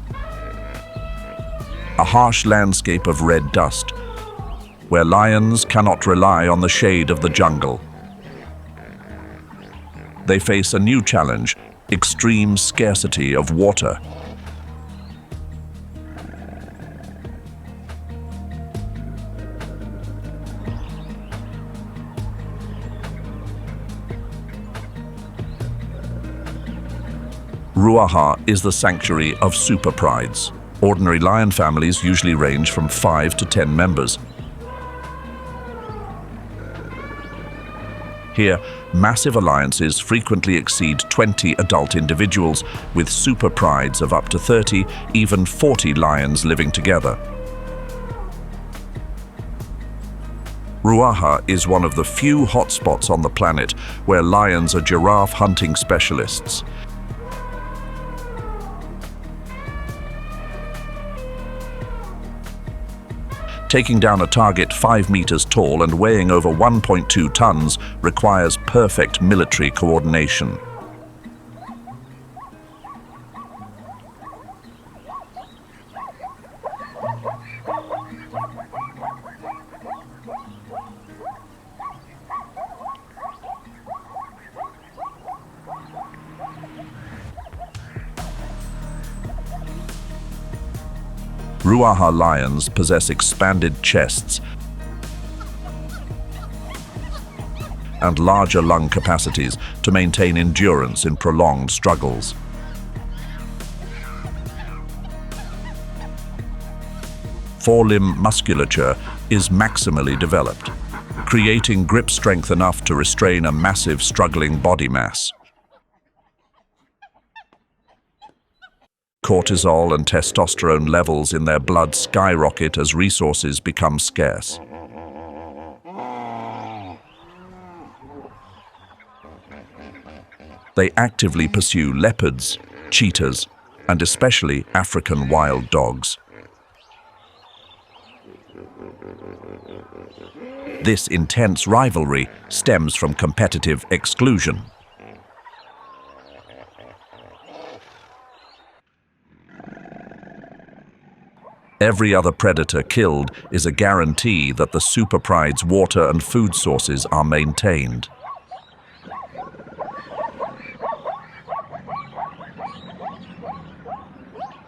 A harsh landscape of red dust, where lions cannot rely on the shade of the jungle. They face a new challenge: extreme scarcity of water. Ruaha is the sanctuary of super prides. Ordinary lion families usually range from 5 to 10 members. Here, massive alliances frequently exceed 20 adult individuals, with super prides of up to 30, even 40 lions living together. Ruaha is one of the few hotspots on the planet where lions are giraffe hunting specialists. Taking down a target 5 meters tall and weighing over 1.2 tons requires perfect military coordination. Ruaha lions possess expanded chests and larger lung capacities to maintain endurance in prolonged struggles. Forelimb musculature is maximally developed, creating grip strength enough to restrain a massive struggling body mass. Cortisol and testosterone levels in their blood skyrocket as resources become scarce. They actively pursue leopards, cheetahs, and especially African wild dogs. This intense rivalry stems from competitive exclusion. Every other predator killed is a guarantee that the superpride's water and food sources are maintained.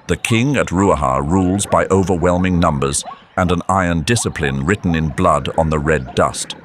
The king at Ruaha rules by overwhelming numbers and an iron discipline written in blood on the red dust.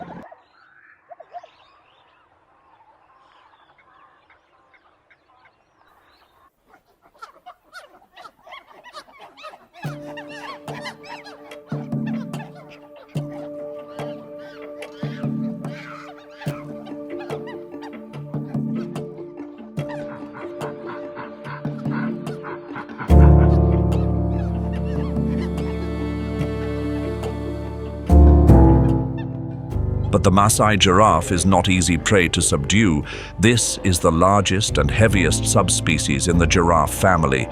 But the Maasai giraffe is not easy prey to subdue. This is the largest and heaviest subspecies in the giraffe family,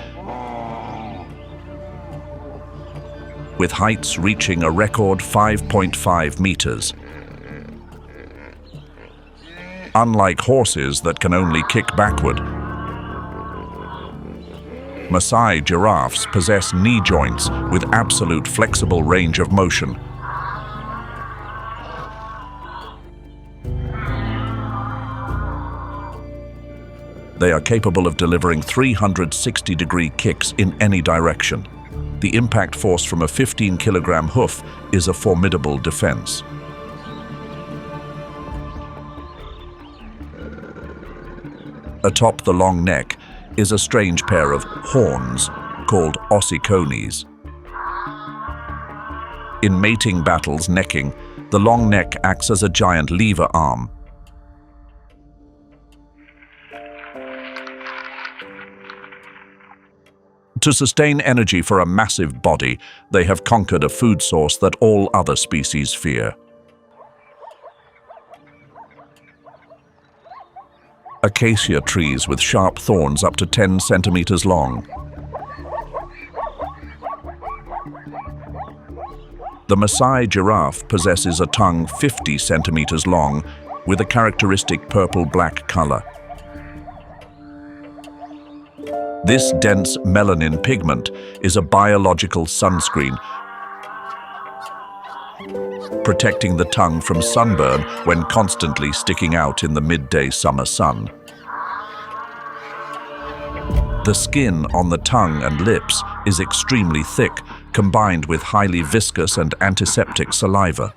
with heights reaching a record 5.5 meters. Unlike horses that can only kick backward, Maasai giraffes possess knee joints with absolute flexible range of motion. They are capable of delivering 360-degree kicks in any direction. The impact force from a 15-kilogram hoof is a formidable defense. Atop the long neck is a strange pair of horns called ossicones. In mating battles necking, the long neck acts as a giant lever arm. To sustain energy for a massive body, they have conquered a food source that all other species fear. Acacia trees with sharp thorns up to 10 centimeters long. The Maasai giraffe possesses a tongue 50 centimeters long with a characteristic purple-black color. This dense melanin pigment is a biological sunscreen, protecting the tongue from sunburn when constantly sticking out in the midday summer sun. The skin on the tongue and lips is extremely thick, combined with highly viscous and antiseptic saliva.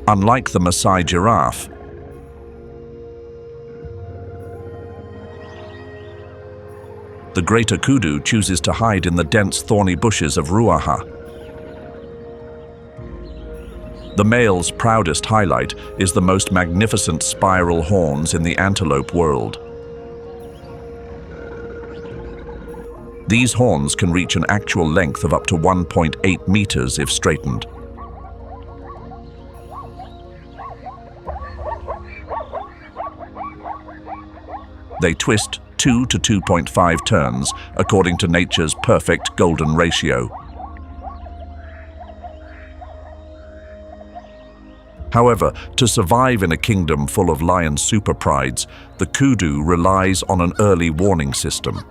Unlike the Maasai giraffe, the greater kudu chooses to hide in the dense thorny bushes of Ruaha. The male's proudest highlight is the most magnificent spiral horns in the antelope world. These horns can reach an actual length of up to 1.8 meters if straightened. They twist 2 to 2.5 turns, according to nature's perfect golden ratio. However, to survive in a kingdom full of lion superprides, the kudu relies on an early warning system.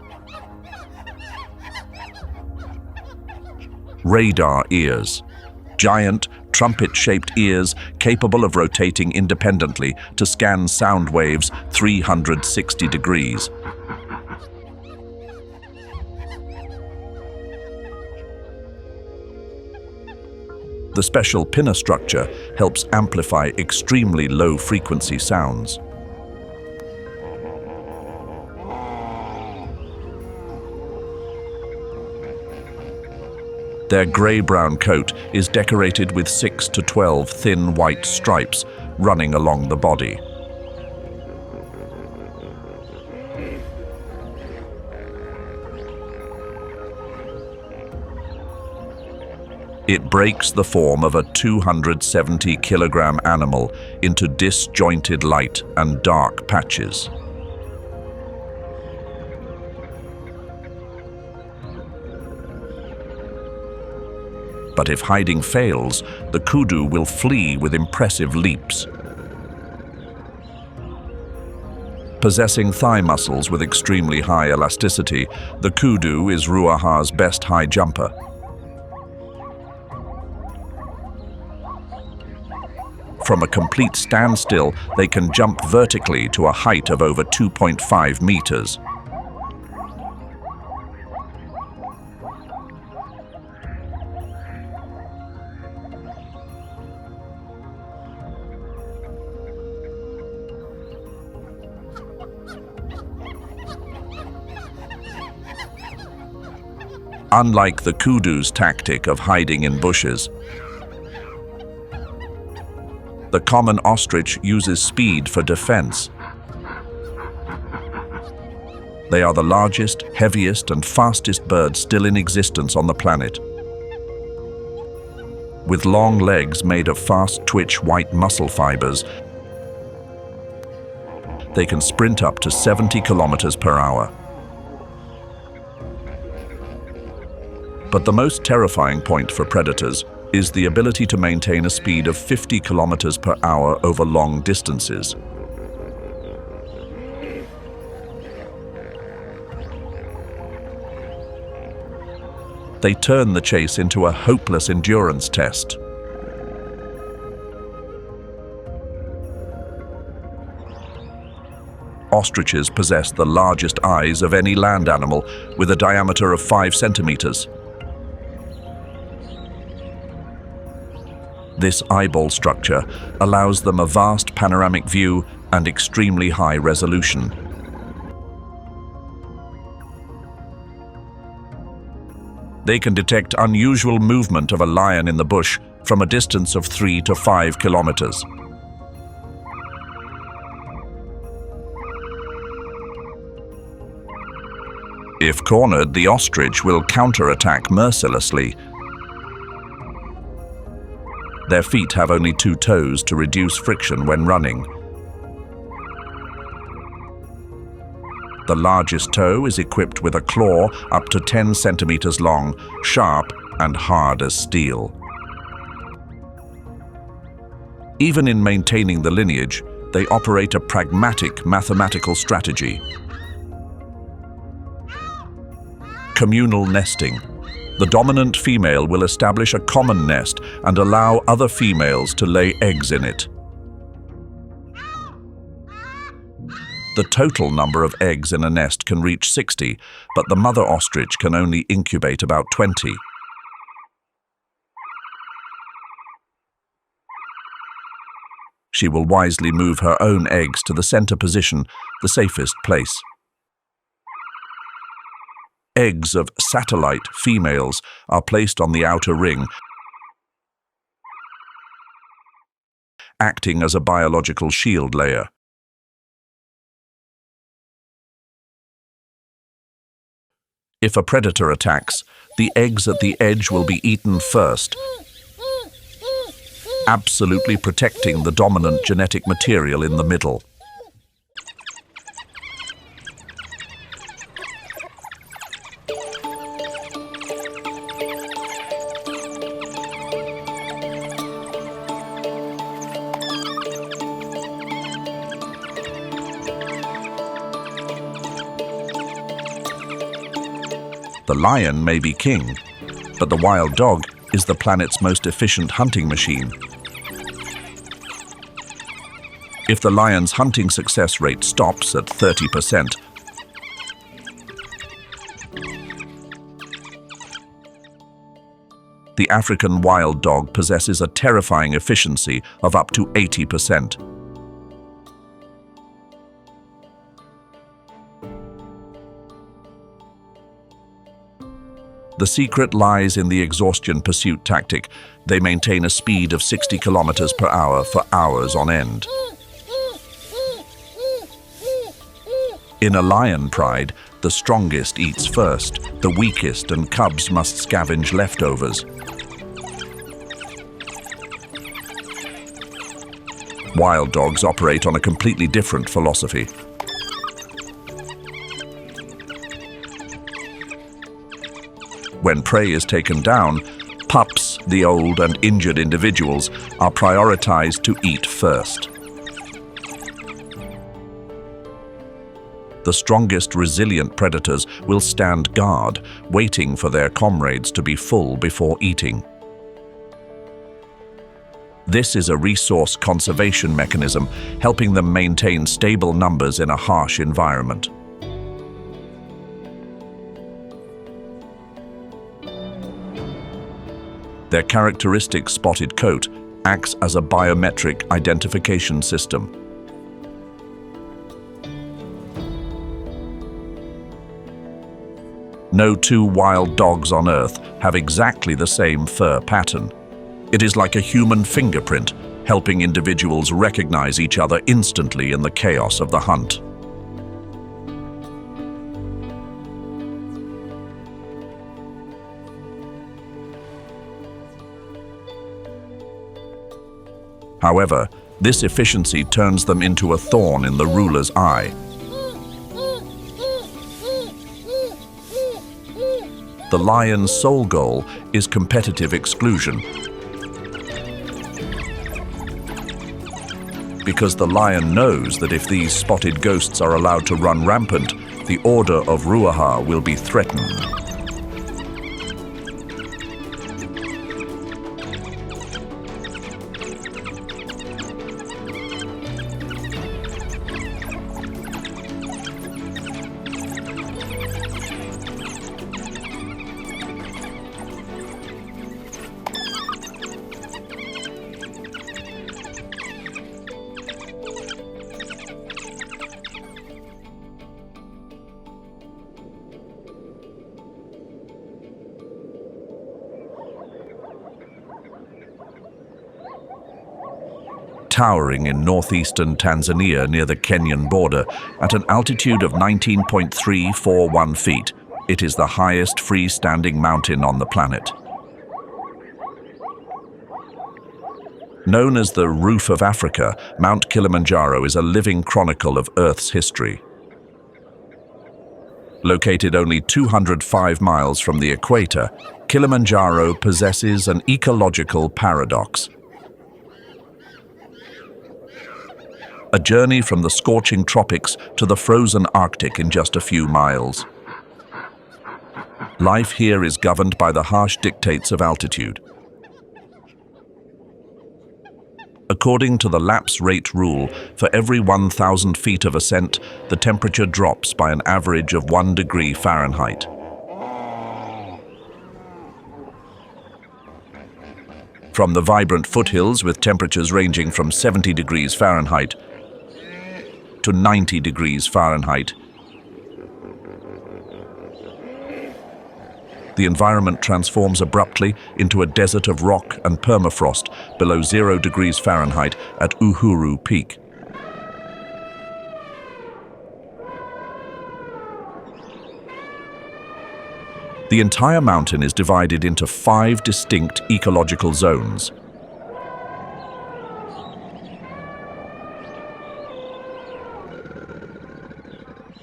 Radar ears, giant, trumpet-shaped ears capable of rotating independently to scan sound waves 360 degrees. The special pinna structure helps amplify extremely low-frequency sounds. Their grey-brown coat is decorated with 6 to 12 thin white stripes running along the body. It breaks the form of a 270-kilogram animal into disjointed light and dark patches. But if hiding fails, the kudu will flee with impressive leaps. Possessing thigh muscles with extremely high elasticity, the kudu is Ruaha's best high jumper. From a complete standstill, they can jump vertically to a height of over 2.5 meters. Unlike the kudu's tactic of hiding in bushes, the common ostrich uses speed for defense. They are the largest, heaviest, and fastest birds still in existence on the planet. With long legs made of fast-twitch white muscle fibers, they can sprint up to 70 kilometers per hour. But the most terrifying point for predators is the ability to maintain a speed of 50 kilometers per hour over long distances. They turn the chase into a hopeless endurance test. Ostriches possess the largest eyes of any land animal, with a diameter of 5 centimeters. This eyeball structure allows them a vast panoramic view and extremely high resolution. They can detect unusual movement of a lion in the bush from a distance of 3 to 5 kilometers. If cornered, the ostrich will counterattack mercilessly. Their feet have only 2 toes to reduce friction when running. The largest toe is equipped with a claw up to 10 centimeters long, sharp and hard as steel. Even in maintaining the lineage, they operate a pragmatic mathematical strategy. Communal nesting. The dominant female will establish a common nest and allow other females to lay eggs in it. The total number of eggs in a nest can reach 60, but the mother ostrich can only incubate about 20. She will wisely move her own eggs to the center position, the safest place. Eggs of satellite females are placed on the outer ring, acting as a biological shield layer. If a predator attacks, the eggs at the edge will be eaten first, absolutely protecting the dominant genetic material in the middle. The lion may be king, but the wild dog is the planet's most efficient hunting machine. If the lion's hunting success rate stops at 30%, the African wild dog possesses a terrifying efficiency of up to 80%. The secret lies in the exhaustion pursuit tactic. They maintain a speed of 60 kilometers per hour for hours on end. In a lion pride, the strongest eats first, the weakest and cubs must scavenge leftovers. Wild dogs operate on a completely different philosophy. When prey is taken down, pups, the old and injured individuals, are prioritized to eat first. The strongest, resilient predators will stand guard, waiting for their comrades to be full before eating. This is a resource conservation mechanism, helping them maintain stable numbers in a harsh environment. Their characteristic spotted coat acts as a biometric identification system. No two wild dogs on Earth have exactly the same fur pattern. It is like a human fingerprint, helping individuals recognize each other instantly in the chaos of the hunt. However, this efficiency turns them into a thorn in the ruler's eye. The lion's sole goal is competitive exclusion. Because the lion knows that if these spotted ghosts are allowed to run rampant, the order of Ruaha will be threatened. Towering in northeastern Tanzania near the Kenyan border at an altitude of 19.341 feet. It is the highest freestanding mountain on the planet. Known as the Roof of Africa, Mount Kilimanjaro is a living chronicle of Earth's history. Located only 205 miles from the equator, Kilimanjaro possesses an ecological paradox. A journey from the scorching tropics to the frozen Arctic in just a few miles. Life here is governed by the harsh dictates of altitude. According to the lapse rate rule, for every 1,000 feet of ascent, the temperature drops by an average of 1 degree Fahrenheit. From the vibrant foothills with temperatures ranging from 70 degrees Fahrenheit to 90 degrees Fahrenheit, the environment transforms abruptly into a desert of rock and permafrost below 0 degrees Fahrenheit at Uhuru Peak. The entire mountain is divided into 5 distinct ecological zones.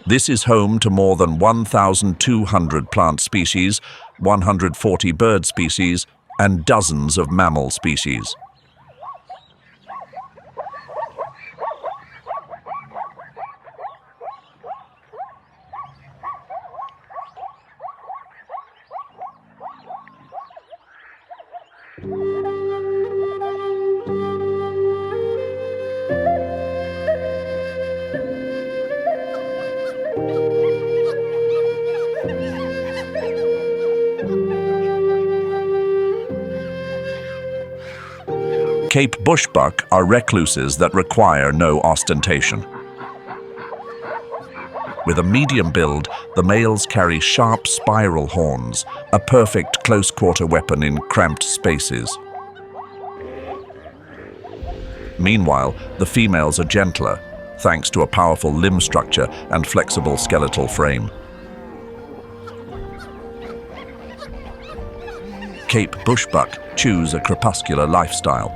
This is home to more than 1,200 plant species, 140 bird species, and dozens of mammal species. Cape bushbuck are recluses that require no ostentation. With a medium build, the males carry sharp spiral horns, a perfect close-quarter weapon in cramped spaces. Meanwhile, the females are gentler, thanks to a powerful limb structure and flexible skeletal frame. Cape bushbuck choose a crepuscular lifestyle.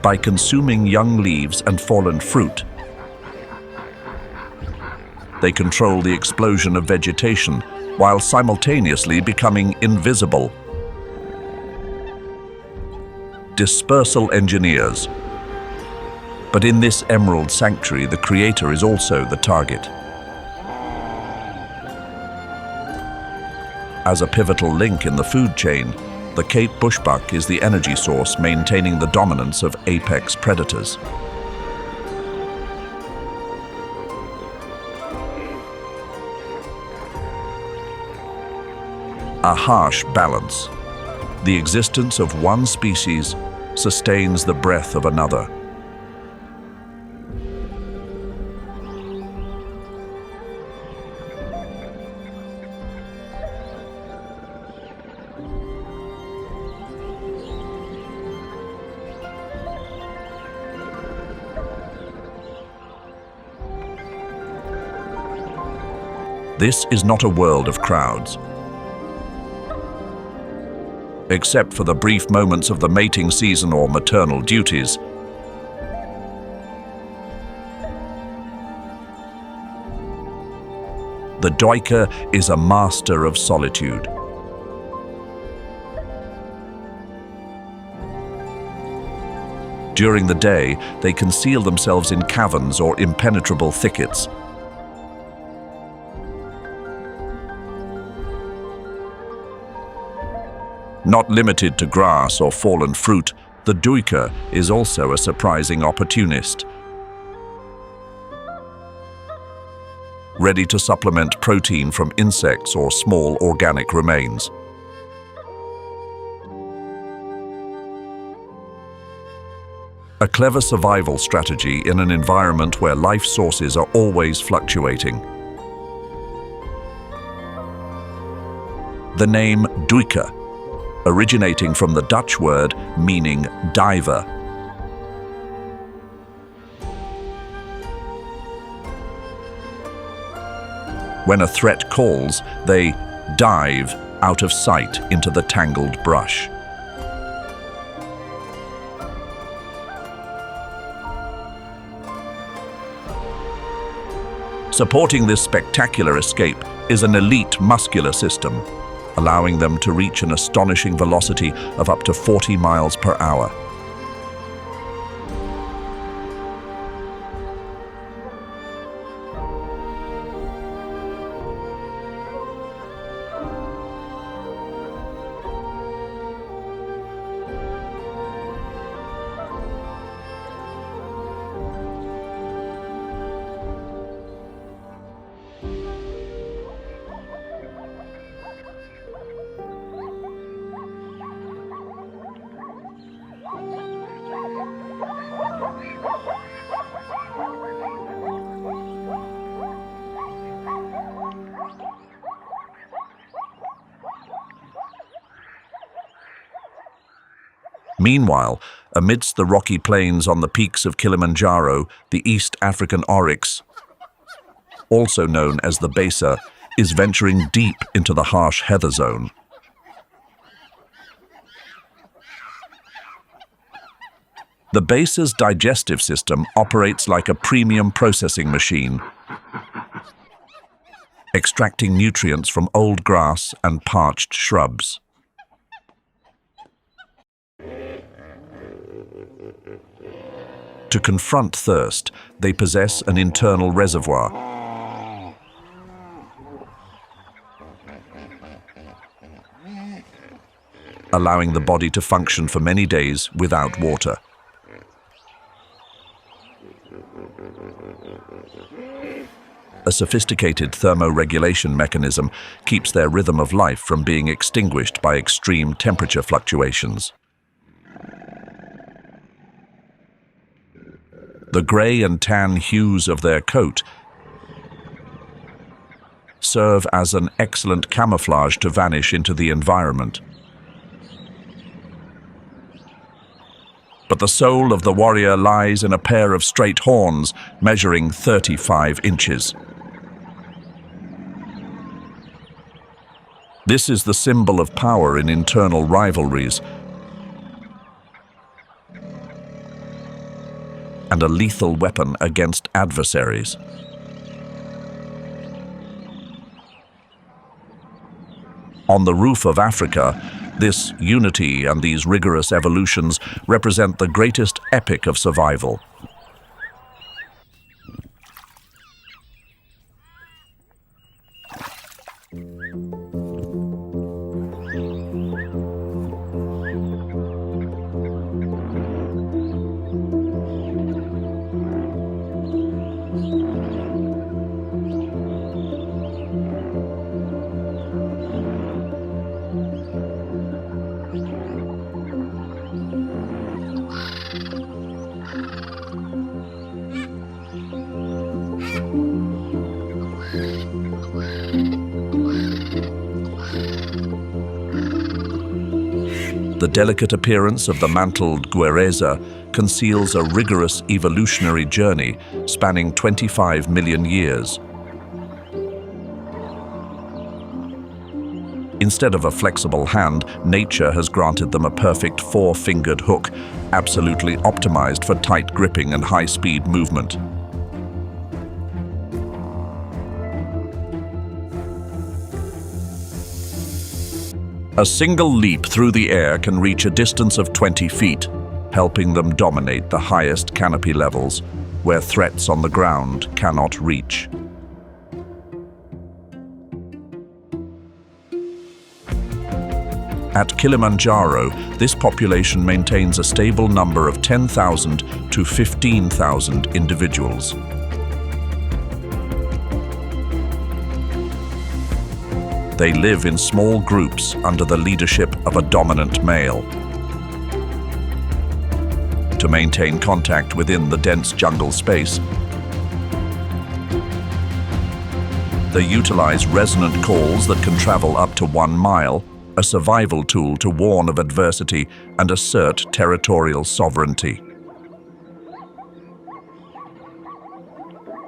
By consuming young leaves and fallen fruit, they control the explosion of vegetation while simultaneously becoming invisible. Dispersal engineers. But in this emerald sanctuary, the creator is also the target. As a pivotal link in the food chain, the Cape bushbuck is the energy source maintaining the dominance of apex predators. A harsh balance. The existence of one species sustains the breath of another. This is not a world of crowds. Except for the brief moments of the mating season or maternal duties. The duiker is a master of solitude. During the day, they conceal themselves in caverns or impenetrable thickets. Not limited to grass or fallen fruit, the duiker is also a surprising opportunist. Ready to supplement protein from insects or small organic remains. A clever survival strategy in an environment where life sources are always fluctuating. The name duiker, originating from the Dutch word meaning diver. When a threat calls, they dive out of sight into the tangled brush. Supporting this spectacular escape is an elite muscular system, allowing them to reach an astonishing velocity of up to 40 miles per hour. Meanwhile, amidst the rocky plains on the peaks of Kilimanjaro, the East African oryx, also known as the besa, is venturing deep into the harsh heather zone. The besa's digestive system operates like a premium processing machine, extracting nutrients from old grass and parched shrubs. To confront thirst, they possess an internal reservoir. allowing the body to function for many days without water. A sophisticated thermoregulation mechanism keeps their rhythm of life from being extinguished by extreme temperature fluctuations. The grey and tan hues of their coat serve as an excellent camouflage to vanish into the environment. But the soul of the warrior lies in a pair of straight horns measuring 35 inches. This is the symbol of power in internal rivalries and a lethal weapon against adversaries. On the roof of Africa, this unity and these rigorous evolutions represent the greatest epic of survival. The delicate appearance of the mantled guereza conceals a rigorous evolutionary journey spanning 25 million years. Instead of a flexible hand, nature has granted them a perfect four-fingered hook, absolutely optimized for tight gripping and high-speed movement. A single leap through the air can reach a distance of 20 feet, helping them dominate the highest canopy levels, where threats on the ground cannot reach. At Kilimanjaro, this population maintains a stable number of 10,000 to 15,000 individuals. They live in small groups under the leadership of a dominant male. To maintain contact within the dense jungle space, they utilize resonant calls that can travel up to 1 mile, a survival tool to warn of adversity and assert territorial sovereignty.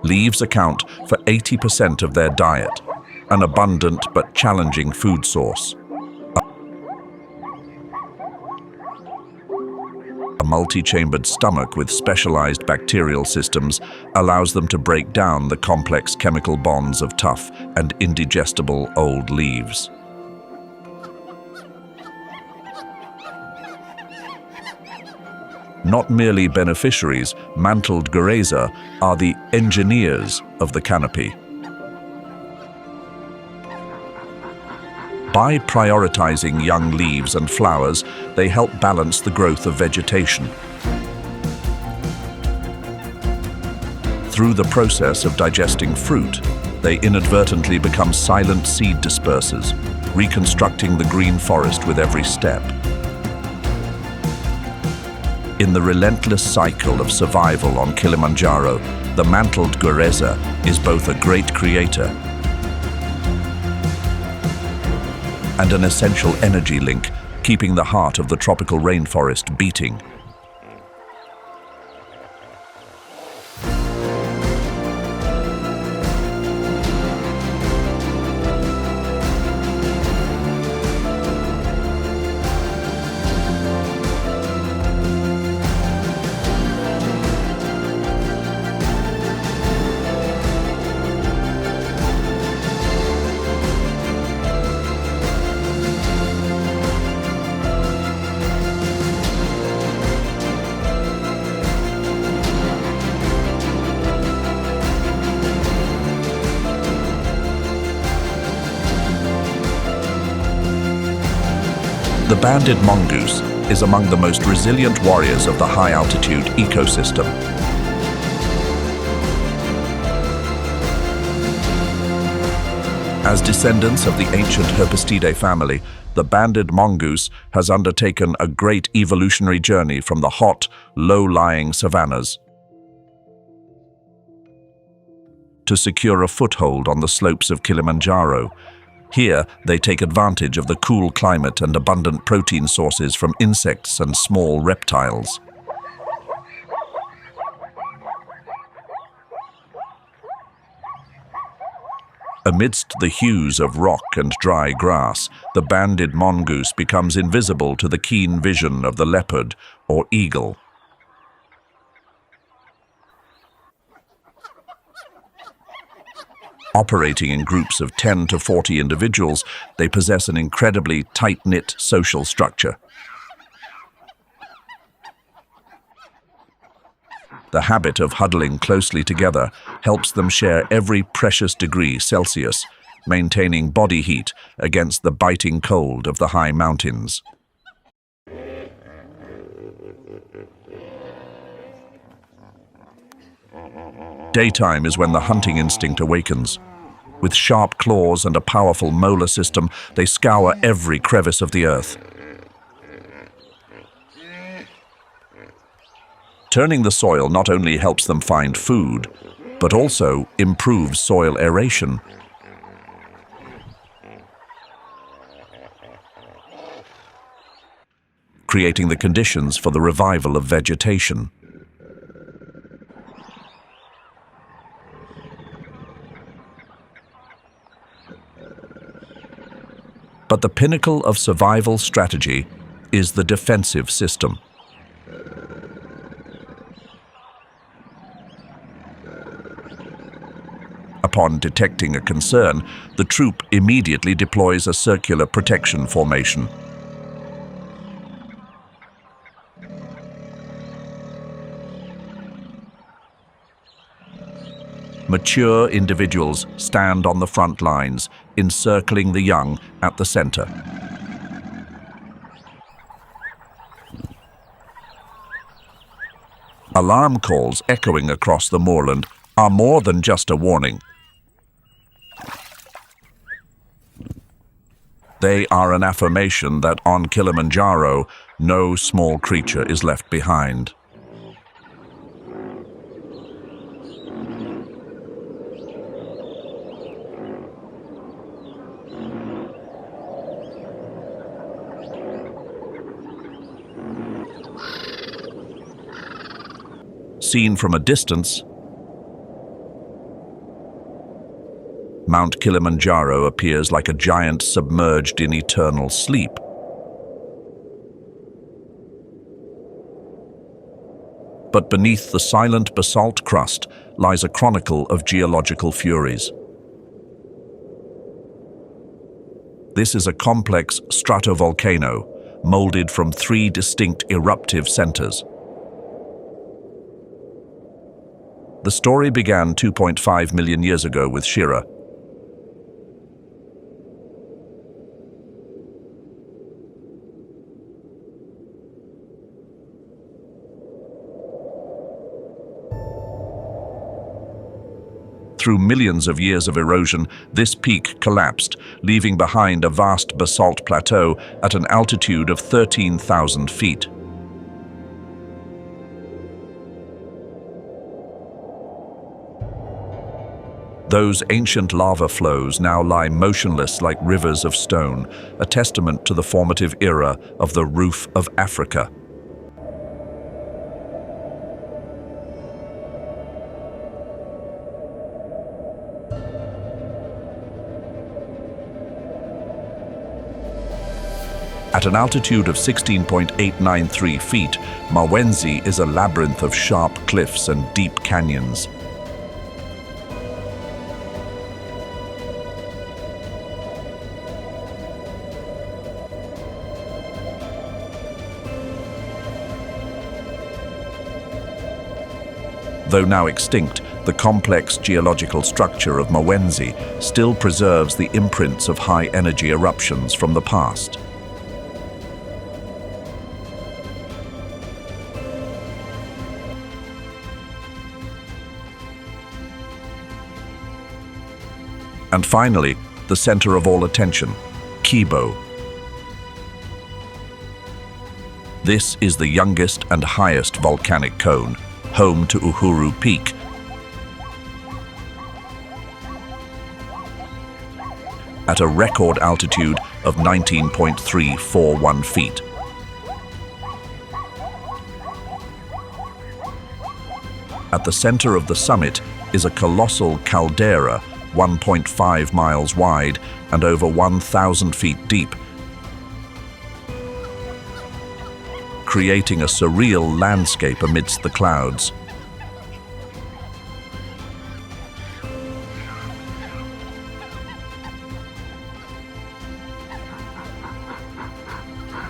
Leaves account for 80% of their diet, an abundant but challenging food source. A multi-chambered stomach with specialized bacterial systems allows them to break down the complex chemical bonds of tough and indigestible old leaves. Not merely beneficiaries, mantled guereza are the engineers of the canopy. By prioritizing young leaves and flowers, they help balance the growth of vegetation. Through the process of digesting fruit, they inadvertently become silent seed dispersers, reconstructing the green forest with every step. In the relentless cycle of survival on Kilimanjaro, the mantled guereza is both a great creator and an essential energy link, keeping the heart of the tropical rainforest beating. The banded mongoose is among the most resilient warriors of the high-altitude ecosystem. As descendants of the ancient Herpestidae family, the banded mongoose has undertaken a great evolutionary journey from the hot, low-lying savannas to secure a foothold on the slopes of Kilimanjaro. Here, they take advantage of the cool climate and abundant protein sources from insects and small reptiles. Amidst the hues of rock and dry grass, the banded mongoose becomes invisible to the keen vision of the leopard or eagle. Operating in groups of 10 to 40 individuals, they possess an incredibly tight-knit social structure. The habit of huddling closely together helps them share every precious degree Celsius, maintaining body heat against the biting cold of the high mountains. Daytime is when the hunting instinct awakens. With sharp claws and a powerful molar system, they scour every crevice of the earth. Turning the soil not only helps them find food, but also improves soil aeration. Creating the conditions for the revival of vegetation. But the pinnacle of survival strategy is the defensive system. Upon detecting a concern, the troop immediately deploys a circular protection formation. Mature individuals stand on the front lines, encircling the young at the center. Alarm calls echoing across the moorland are more than just a warning. They are an affirmation that on Kilimanjaro, no small creature is left behind. Seen from a distance, Mount Kilimanjaro appears like a giant submerged in eternal sleep. But beneath the silent basalt crust lies a chronicle of geological furies. This is a complex stratovolcano, molded from 3 distinct eruptive centers. The story began 2.5 million years ago with Shira. Through millions of years of erosion, this peak collapsed, leaving behind a vast basalt plateau at an altitude of 13,000 feet. Those ancient lava flows now lie motionless like rivers of stone, a testament to the formative era of the roof of Africa. At an altitude of 16.893 feet, Mawenzi is a labyrinth of sharp cliffs and deep canyons. Though now extinct, the complex geological structure of Mawenzi still preserves the imprints of high-energy eruptions from the past. And finally, the center of all attention, Kibo. This is the youngest and highest volcanic cone, home to Uhuru Peak. At a record altitude of 19.341 feet. At the center of the summit is a colossal caldera 1.5 miles wide and over 1,000 feet deep, creating a surreal landscape amidst the clouds.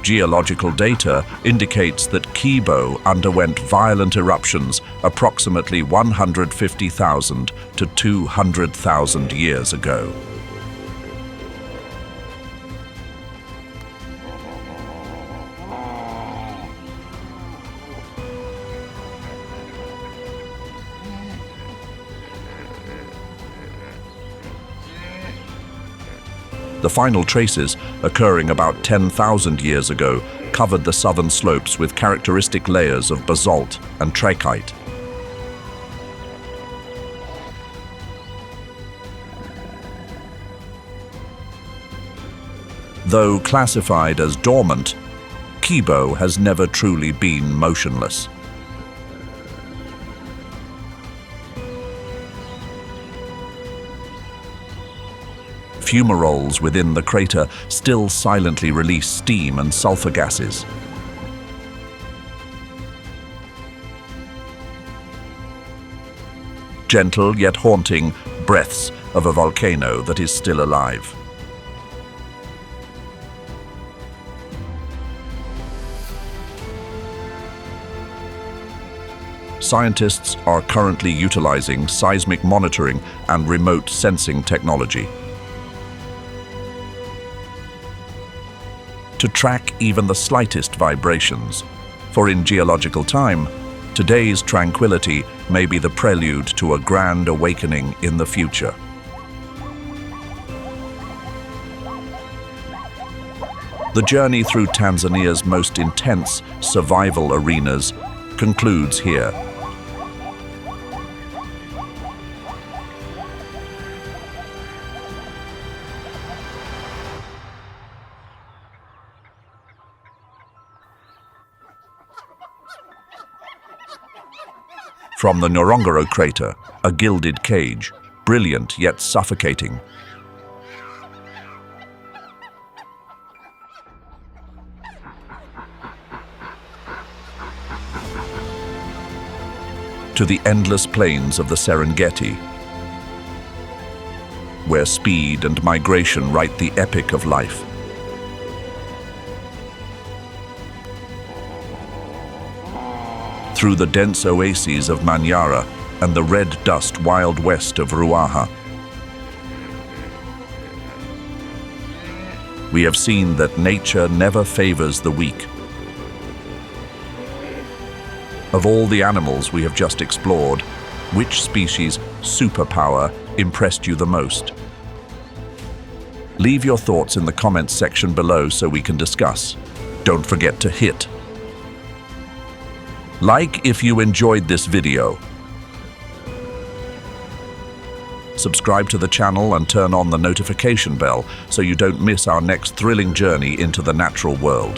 Geological data indicates that Kibo underwent violent eruptions approximately 150,000 to 200,000 years ago. The final traces, occurring about 10,000 years ago, covered the southern slopes with characteristic layers of basalt and trachyte. Though classified as dormant, Kibo has never truly been motionless. Fumaroles within the crater still silently release steam and sulfur gases. Gentle yet haunting breaths of a volcano that is still alive. Scientists are currently utilizing seismic monitoring and remote sensing technology to track even the slightest vibrations, for in geological time, today's tranquility may be the prelude to a grand awakening in the future. The journey through Tanzania's most intense survival arenas concludes here. From the Ngorongoro crater, a gilded cage, brilliant yet suffocating. To the endless plains of the Serengeti, where speed and migration write the epic of life. Through the dense oases of Manyara and the red dust wild west of Ruaha. We have seen that nature never favors the weak. Of all the animals we have just explored, which species' superpower impressed you the most? Leave your thoughts in the comments section below so we can discuss. Don't forget to hit like if you enjoyed this video. Subscribe to the channel and turn on the notification bell so you don't miss our next thrilling journey into the natural world.